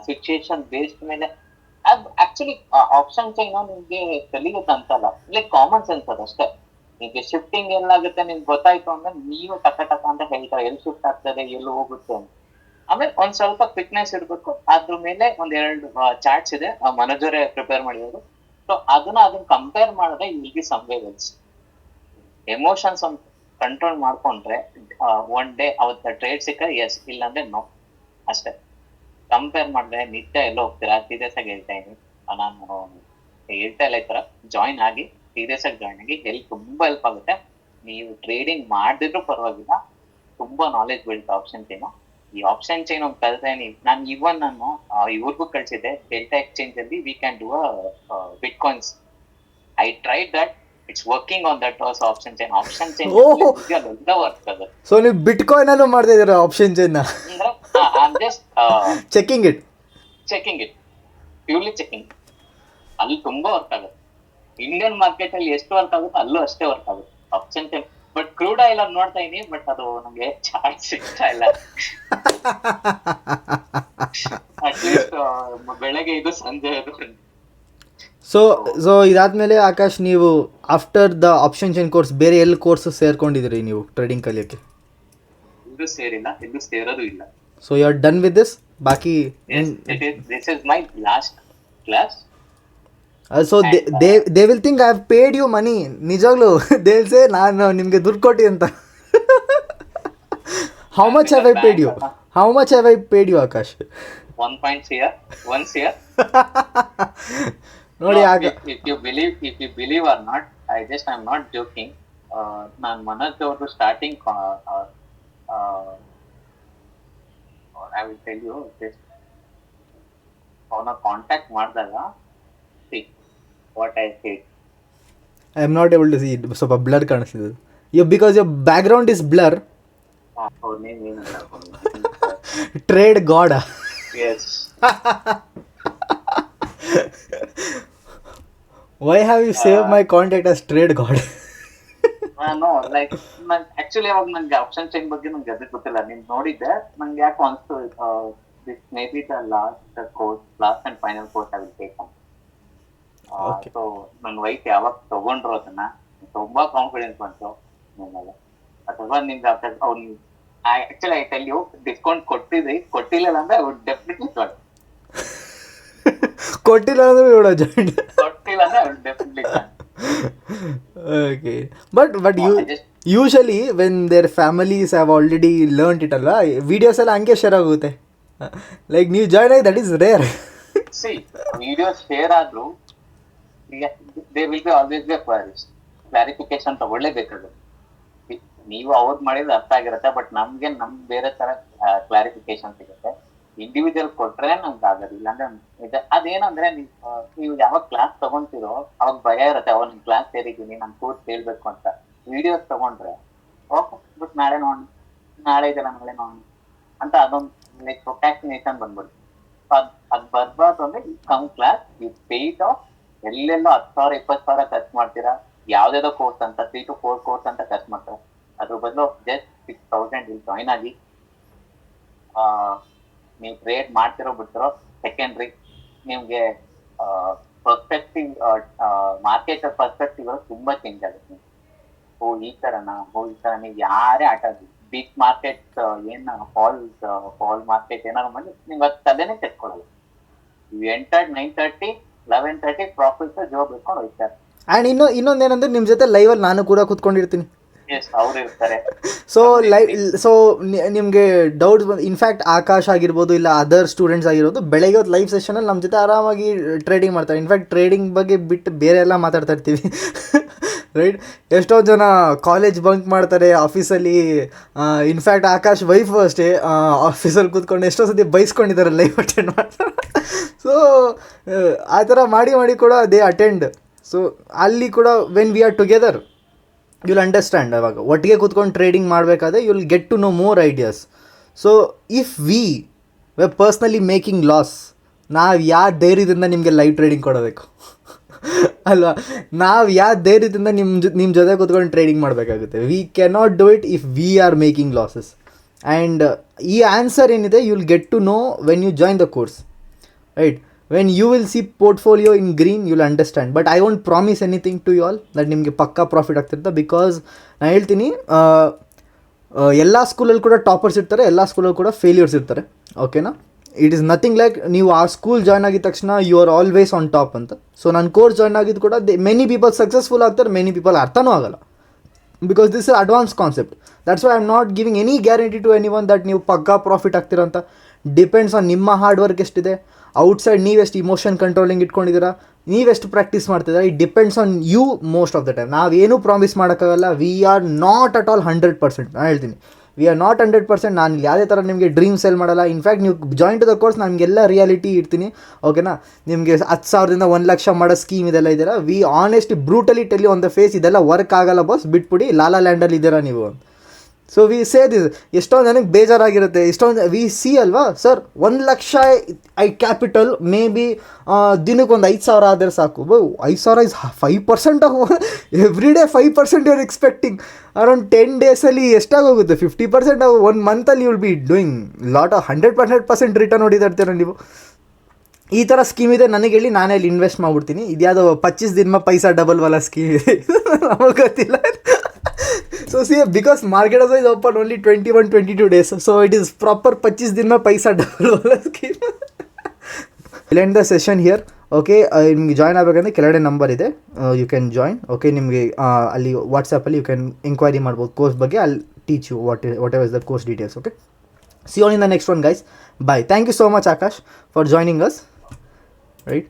ಸಿಚುಯೇಷನ್ ಬೇಸ್ಡ್ ಮೇಲೆ ಆಕ್ಚುಲಿ ಆಪ್ಷನ್ ಚೈನ್ ನಿಮ್ಗೆ ಕಲಿಯುತ್ತೆ ಅಂತಲ್ಲ, ಲೈಕ್ ಕಾಮನ್ ಸೆನ್ಸ್ ಅದಷ್ಟೇ. ನಿಮ್ಗೆ ಶಿಫ್ಟಿಂಗ್ ಎಲ್ಲಾಗುತ್ತೆ ನಿಮ್ಗೆ ಗೊತ್ತಾಯ್ತು ಅಂದ್ರೆ ನೀವು ಟಕ ಅಂತ ಹೇಳ್ತಾರೆ, ಎಲ್ಲಿ ಶಿಫ್ಟ್ ಆಗ್ತದೆ, ಎಲ್ಲಿ ಹೋಗುತ್ತೆ ಅಂತ. ಆಮೇಲೆ ಒಂದ್ ಸ್ವಲ್ಪ ಕ್ವಿಕ್ನೆಸ್ ಇರ್ಬೇಕು. ಅದ್ರ ಮೇಲೆ 2 ಚಾರ್ಟ್ಸ್ ಇದೆ, ಮನೋಜರೇ ಪ್ರಿಪೇರ್ ಮಾಡಿರೋದು. ಸೊ ಅದನ್ನ ಕಂಪೇರ್ ಮಾಡಿದ್ರೆ ಇಲ್ಲಿ ಸಂವೇದನ್ಸ್ ಎಮೋಷನ್ಸ್ ಒಂದು ಕಂಟ್ರೋಲ್ ಮಾಡ್ಕೊಂಡ್ರೆ ಒನ್ ಡೇ ಅವತ್ತ ಟ್ರೇಡ್ ಸಿಕ್ಕ ಎಸ್, ಇಲ್ಲಾಂದ್ರೆ ನೋ, ಅಷ್ಟೇ. ಕಂಪೇರ್ ಮಾಡಿದ್ರೆ ನಿತ್ಯ ಎಲ್ಲ ಹೋಗ್ತೀರಾ. ಸೀರಿಯಸ್ ಆಗಿ ಹೇಳ್ತಾ ಇದೀನಿ, ನಾನು ಹೇಳ್ತಾ ಇಲ್ಲ, ಈ ತರ ಜಾಯಿನ್ ಆಗಿ ಸೀರಿಯಸ್ ಆಗಿ ಜಾಯಿನ್ ಆಗಿ ತುಂಬಾ ಹೆಲ್ಪ್ ಆಗುತ್ತೆ. ನೀವು ಟ್ರೇಡಿಂಗ್ ಮಾಡಿದ್ರು ಪರವಾಗಿಲ್ಲ, ತುಂಬಾ ನಾಲೆಜ್ ಬೀಳುತ್ತೆ ಆಪ್ಷನ್ ಚೈನ್. ಈ ಆಪ್ಷನ್ ಚೈನ್ ಒಂದು ಕಲಿತೆ ನಾನು ಇವ್ರಿಗೂ ಕಳ್ಸಿದ್ದೆ. ಡೆಲ್ಟಾ ಎಕ್ಸ್ಚೇಂಜ್ ಅಲ್ಲಿ we can do bitcoins. I tried that, it's working on that also. Option chain ಎಲ್ಲ ವರ್ಕ್ ಆಗುತ್ತೆ. ಸೊ ನೀವು ಬಿಟ್ಕಾಯಿನ್ ಅಲ್ಲೂ ಮಾಡ್ತಾ ಇದ್ದೀರಾ option chain? Checking it purely checking. ಅಲ್ಲಿ ತುಂಬಾ ವರ್ಕ್ ಆಗುತ್ತೆ. ಇಂಡಿಯನ್ ಮಾರ್ಕೆಟ್ ಅಲ್ಲಿ ಎಷ್ಟು ವರ್ಕ್ ಆಗುತ್ತೆ ಅಲ್ಲೂ ಅಷ್ಟೇ ವರ್ಕ್ ಆಗುತ್ತೆ option chain. But crude oil ಅಲ್ಲಿ ನೋಡ್ತಾ ಇದೀನಿ, ಬಟ್ ಅದು ನಮ್ಗೆ ಚಾರ್ಟ್ ಸಿಗ್ತಾ ಇಲ್ಲ. ಅಟ್ಲೀಸ್ಟ್ ಬೆಳಗ್ಗೆ ಇದು ಸಂಜೆ ಅದು. ಸೊ ಇದಾದ್ಮೇಲೆ ಆಕಾಶ್, ನೀವು after the option chain course ಬೇರೆ ಎಲ್ಲಿ ಕೋರ್ಸ್ ಸೇರ್ಕೊಂಡಿದ್ರಿ ನೀವು ಟ್ರೇಡಿಂಗ್ ಕಲಿಯೋಕ್ಕೆ? ಇದು ಸೇರಿಲ್ಲ, ಇದು ಸೇರೋದು ಇಲ್ಲ. So you are done with this? ಬಾಕಿ this is my last class. So they will think I have paid you money. ನಿಜವಾಗ್ಲೂ ದೇ ವಿಲ್ ಸೇ ನಾನು ನಿಮಗೆ ದುಡ್ಡು ಕೊಟ್ಟಿ ಅಂತ. How much have I paid you Akash? 1 year. ನೋಡಿ, if you believe or not, I'm not joking. ನಾನು ಮನೋಜ್ ಅವರು starting I will tell you, ಅವನ ಕಾಂಟ್ಯಾಕ್ಟ್ ಮಾಡಿದಾಗ what I said. I am not able to see it. ಸ್ವಲ್ಪ blur ಕಾಣಿಸ್ತಿದೆ. Because your background is blur. ಅವ್ರ name ಏನಲ್ಲ, trade god. Yes. Why have you saved my contact as trade god? No, like actually ಅವಾಗ ನಂಗೆ option chain ಬಗ್ಗೆ ನಂಗೆ ಅದು ಗೊತ್ತಿಲ್ಲ. ನೀನ್ ನೋಡಿದ್ದೆ, ನಂಗೆ ಯಾಕೆ ಅನ್ಸ್ತು this may be the last and final course I will take on. Okay. So ನನ್ನ ವೈಫ್ ಯಾವಾಗ ತಗೊಂಡ್ರು ಅದನ್ನ ತುಂಬಾ ಕಾನ್ಫಿಡೆನ್ಸ್ ಬಂತು ನಿಮ್ಮಲ್ಲಿ. ಅಥವಾ ನಿಮ್ಗೆ ಅವ್ನು actually I tell you, discount ಕೊಟ್ಟಿಲ್ಲ ಅಂದ್ರೆ ಐ ವುಡ್ ಡೆಫಿನೆಟ್ಲಿ ಜಾಯಿನ್. ಕೊಟ್ಟಿಲ್ಲ ಅಂದ್ರೆ ಇವಳ ಜಾಯಿನ್. ಕೊಟ್ಟಿಲ್ಲ ಅಂದ್ರೆ I would definitely join. Okay, but usually when their families have already learned it ಅಲ್ವಾ, ವಿಡಿಯೋಸ್ ಎಲ್ಲ ಹಂಗೆ ಶೇರ್ ಆಗುತ್ತೆ. ಲೈಕ್ ನೀವು ಜಾಯ್ನ್ ಆಗಿ, that is rare. See videos share ಆದ್ರೂ there will be always be a clarification ತಗೊಳ್ಳೇಬೇಕಾಗುತ್ತೆ. ನೀವು ಅವ್ರು ಮಾಡಿದ್ರೆ ಅರ್ಥ ಆಗಿರುತ್ತೆ, ಬಟ್ ನಮ್ಗೆ ಬೇರೆ ತರ ಕ್ಲಾರಿಫಿಕೇಶನ್ ಸಿಗುತ್ತೆ. ಇಂಡಿವಿಜುವಲ್ ಕೊಟ್ರೆ ನಮ್ಗೆ ಆಗೋದಿಲ್ಲ. ಅಂದ್ರೆ ಅದೇನಂದ್ರೆ ನೀವು ಯಾವಾಗ ಕ್ಲಾಸ್ ತಗೊಂತೀರೋ ಅವಾಗ ಭಯ ಇರುತ್ತೆ, ಅವಾಗ ನಿಮ್ ಕ್ಲಾಸ್ ಸೇರಿದ್ದೀನಿ, ನಾನು ಕೋರ್ಸ್ ಹೇಳ್ಬೇಕು ಅಂತ. ವಿಡಿಯೋಸ್ ತಗೊಂಡ್ರೆ ಓಕೆ ಬಟ್ ನಾಳೆ ಇದೆಲ್ಲ ನಾಳೆ ನೋಡೋಣ ಅಂತ ಅದೊಂದು ಲೈಕ್ ಪ್ರೊಕ್ರಾಸ್ಟಿನೇಷನ್ ಬಂದ್ಬಿಡುತ್ತೆ. ಅದ್ ಬರ್ಬಾರ್ದು ಅಂದ್ರೆ come class you paid off. ಎಲ್ಲೆಲ್ಲೋ 10,000 20,000 ಖರ್ಚು ಮಾಡ್ತೀರಾ, ಯಾವ್ದೇದೋ ಕೋರ್ಸ್ ಅಂತ 3 to 4 ಕೋರ್ಸ್ ಅಂತ ಖರ್ಚು ಮಾಡ್ತಾರೆ. ಅದ್ರ ಬದಲು ಜಸ್ಟ್ 6,000 ಇಲ್ಲಿ ಜಾಯಿನ್ ಆಗಿ ನೀವು ಟ್ರೇಡ್ ಮಾಡ್ತಿರೋ ಬಿಡ್ತಿರೋ ಸೆಕೆಂಡ್ರಿ. ನಿಮ್ಗೆ ಪರ್ಸ್ಪೆಕ್ಟಿವ್, ಮಾರ್ಕೆಟ್ ಪರ್ಸ್ಪೆಕ್ಟಿವ್ ತುಂಬಾ ಚೇಂಜ್ ಆಗುತ್ತೆ. ಈ ತರನ ನೀವು ಯಾರೇ ಆಟ ಆಡಿ ಬಿಗ್ ಮಾರ್ಕೆಟ್ ಏನ್ ಫಾಲ್ ಮಾರ್ಕೆಟ್ ಏನಾದ್ರು ಮಾಡಿ ನಿಮ್ಗೆ ಅದು ತಲೆನೇ ತೆಕ್ಕೊಳ್ಳಲ್ಲ. ಯು ಎಂಟರ್ಡ್ 9:30 11:30 ಪ್ರಾಫಿಟ್ ಜಾಬ್ ಇಟ್ಕೊಂಡು ಹೋಗ್ತಾರೆ. ಆ್ಯಂಡ್ ಇನ್ನೊಂದೇನಂದ್ರೆ ನಿಮ್ಮ ಜೊತೆ ಲೈವಲ್ಲಿ ನಾನು ಕೂಡ ಕೂತ್ಕೊಂಡಿರ್ತೀನಿ. ಅವ್ರು ಇರ್ತಾರೆ. ಸೊ ನಿಮಗೆ ಡೌಟ್ಸ್ ಇನ್ಫ್ಯಾಕ್ಟ್ ಆಕಾಶ್ ಆಗಿರ್ಬೋದು, ಇಲ್ಲ ಅದರ್ ಸ್ಟೂಡೆಂಟ್ಸ್ ಆಗಿರ್ಬೋದು, ಬೆಳಗ್ಗೆ ಹೊತ್ತು ಲೈವ್ ಸೆಷನಲ್ಲಿ ನಮ್ಮ ಜೊತೆ ಆರಾಮಾಗಿ ಟ್ರೇಡಿಂಗ್ ಮಾಡ್ತಾರೆ. ಇನ್ಫ್ಯಾಕ್ಟ್ ಟ್ರೇಡಿಂಗ್ ಬಗ್ಗೆ ಬಿಟ್ಟು ಬೇರೆ ಎಲ್ಲ ಮಾತಾಡ್ತಾ ಇರ್ತೀವಿ. ರೈಟ್, ಎಷ್ಟೋ ಜನ ಕಾಲೇಜ್ ಬಂಕ್ ಮಾಡ್ತಾರೆ ಆಫೀಸಲ್ಲಿ. ಇನ್ಫ್ಯಾಕ್ಟ್ ಆಕಾಶ್ ವೈಫು ಅಷ್ಟೇ ಆಫೀಸಲ್ಲಿ ಕೂತ್ಕೊಂಡು ಎಷ್ಟೋ ಸತಿ ಬೈಸ್ಕೊಂಡಿದ್ದಾರೆ ಲೈವ್ ಅಟೆಂಡ್ ಮಾಡ್ತಾರೆ. ಸೊ ಆ ಥರ ಮಾಡಿ ಕೂಡ ದೇ ಅಟೆಂಡ್. ಸೊ ಅಲ್ಲಿ ಕೂಡ when we are together you'll understand. ಅವಾಗ ಒಟ್ಟಿಗೆ ಕೂತ್ಕೊಂಡು ಟ್ರೇಡಿಂಗ್ ಮಾಡಬೇಕಾದ್ರೆ you'll get to know more ideas. So if we were personally making loss, ನಾವು ಯಾವ ಧೈರ್ಯದಿಂದ ನಿಮಗೆ ಲೈವ್ ಟ್ರೇಡಿಂಗ್ ಕೊಡಬೇಕು ಅಲ್ವಾ? ನಾವು ಯಾವ ಧೈರ್ಯದಿಂದ ನಿಮ್ಮ ಜೊತೆ ಕೂತ್ಕೊಂಡು ಟ್ರೇಡಿಂಗ್ ಮಾಡಬೇಕಾಗುತ್ತೆ? We cannot do it if we are making losses. And ಈ ಆನ್ಸರ್ ಏನಿದೆ you will get to know when you join the course, right? When you will see portfolio in green, you will understand. But I won't promise anything to you all that ನಿಮಗೆ ಪಕ್ಕಾ profit ಆಗ್ತಿರುತ್ತೆ. Because ನಾನು ಹೇಳ್ತೀನಿ, ಎಲ್ಲ ಸ್ಕೂಲಲ್ಲಿ ಕೂಡ toppers ಇರ್ತಾರೆ, ಎಲ್ಲ ಸ್ಕೂಲಲ್ಲಿ ಕೂಡ ಫೇಲ್ಯೂರ್ಸ್ ಇರ್ತಾರೆ. ಓಕೆನಾ? ಇಟ್ ಈಸ್ ನಥಿಂಗ್ ಲೈಕ್ ನೀವು ಆ ಸ್ಕೂಲ್ ಜಾಯ್ನ್ ಆಗಿದ ತಕ್ಷಣ you are always on top ಅಂತ. ಸೊ ನನ್ನ ಕೋರ್ಸ್ ಜಾಯ್ನ್ ಆಗಿದ್ದು ಕೂಡ ಮೆನಿ ಪೀಪಲ್ ಸಕ್ಸಸ್ಫುಲ್ ಆಗ್ತಾರೆ, ಮೆನಿ ಪೀಪಲ್ ಅರ್ಥನೂ ಆಗಲ್ಲ. Because this is advance concept. That's why I am not giving any guarantee to any one that ನೀವು ಪಕ್ಕಾ ಪ್ರಾಫಿಟ್ ಆಗ್ತೀರಂತ. ಡಿಪೆಂಡ್ಸ್ ಆನ್ ನಿಮ್ಮ ಹಾರ್ಡ್ ವರ್ಕ್ ಎಷ್ಟಿದೆ, ಔಟ್ಸೈಡ್ ನೀವೆಷ್ಟು ಇಮೋಷನ್ ಕಂಟ್ರೋಲಿಂಗ್ ಇಟ್ಕೊಂಡಿದ್ದೀರಾ, ನೀವೆಷ್ಟು ಪ್ರಾಕ್ಟೀಸ್ ಮಾಡ್ತಿದ್ದೀರಾ. It depends on you most of the time. ನಾವೇನೂ ಪ್ರಾಮಿಸ್ ಮಾಡೋಕ್ಕಾಗಲ್ಲ. We are not at all 100%. ನಾನು ಹೇಳ್ತೀನಿ, ವಿ ಆರ್ ನಾಟ್ 100%. ನಾನು ಯಾವುದೇ ಥರ ನಿಮಗೆ ಡ್ರೀಮ್ ಸೆಲ್ ಮಾಡಲ್ಲ. ಇನ್ಫ್ಯಾಕ್ಟ್ ನೀವು ಜಾಯಿನ್ ಟು ದ ಕೋರ್ಸ್ ನಮಗೆಲ್ಲ ರಿಯಾಲಿಟಿ ಇರ್ತೀನಿ. ಓಕೆನಾ? ನಿಮಗೆ 10,000ದಿಂದ 1,00,000 ಮಾಡೋ ಸ್ಕೀಮ್ ಇದೆಲ್ಲ ಇದ್ದೀರಾ. We honestly brutally tell you on the face, ಇದೆಲ್ಲ ವರ್ಕ್ ಆಗಲ್ಲ ಬಾಸ್, ಬಿಟ್ಬಿಡಿ, ಲಾಲಾ ಲ್ಯಾಂಡಲ್ಲಿ ಇದ್ದೀರಾ ನೀವು. So we say this. ಎಷ್ಟೊಂದು ನನಗೆ ಬೇಜಾರಾಗಿರುತ್ತೆ. ವಿ ಸಿ ಅಲ್ವಾ ಸರ್, 1,00,000 ಕ್ಯಾಪಿಟಲ್ ಮೇ ಬಿ ದಿನಕ್ಕೆ ಒಂದು 5,000 ಆದರೆ ಸಾಕು. 5,000 is 5% of every day. 5% you are expecting. Around 10 ಡೇಸಲ್ಲಿ ಎಷ್ಟಾಗೋಗುತ್ತೆ? 50% ಆಗಿ 1 ಮಂತಲ್ಲಿ you will be doing lot of 100% return ಹೊಡಿತಾ ಇರ್ತೀರ ನೀವು. ಈ ಥರ ಸ್ಕೀಮ್ ಇದೆ, ನನಗೆ ಹೇಳಿ, ನಾನೇ ಅಲ್ಲಿ ಇನ್ವೆಸ್ಟ್ ಮಾಡ್ಬಿಡ್ತೀನಿ. ಇದ್ಯಾವುದೋ 25 ದಿನ ಪೈಸಾ ಡಬಲ್ ವಾಲ ಸ್ಕೀಮ್ ಇದೆ, ನಮಗೆ ಗೊತ್ತಿಲ್ಲ. So see, because market also is open only 21-22 days. So it is proper 25 दिन में पैसा डबल वाला scheme. We'll end the session here. Okay, ನಿಮಗೆ ಜಾಯ್ನ್ ಆಗಬೇಕಂದ್ರೆ ಕೆಳಗಡೆ ನಂಬರ್ ಇದೆ, ಯು ಕ್ಯಾನ್ ಜಾಯ್ನ್. ಓಕೆ, ನಿಮಗೆ ಅಲ್ಲಿ ವಾಟ್ಸಪ್ಪಲ್ಲಿ ಯು ಕ್ಯಾನ್ ಎಂಕ್ವೈರಿ ಮಾಡ್ಬೋದು ಕೋರ್ಸ್ ಬಗ್ಗೆ. ಅಲ್ಲಿ teach you whatever is the course details. Okay, see you all in the next one guys. Bye. Thank you so much Akash for joining us. Right.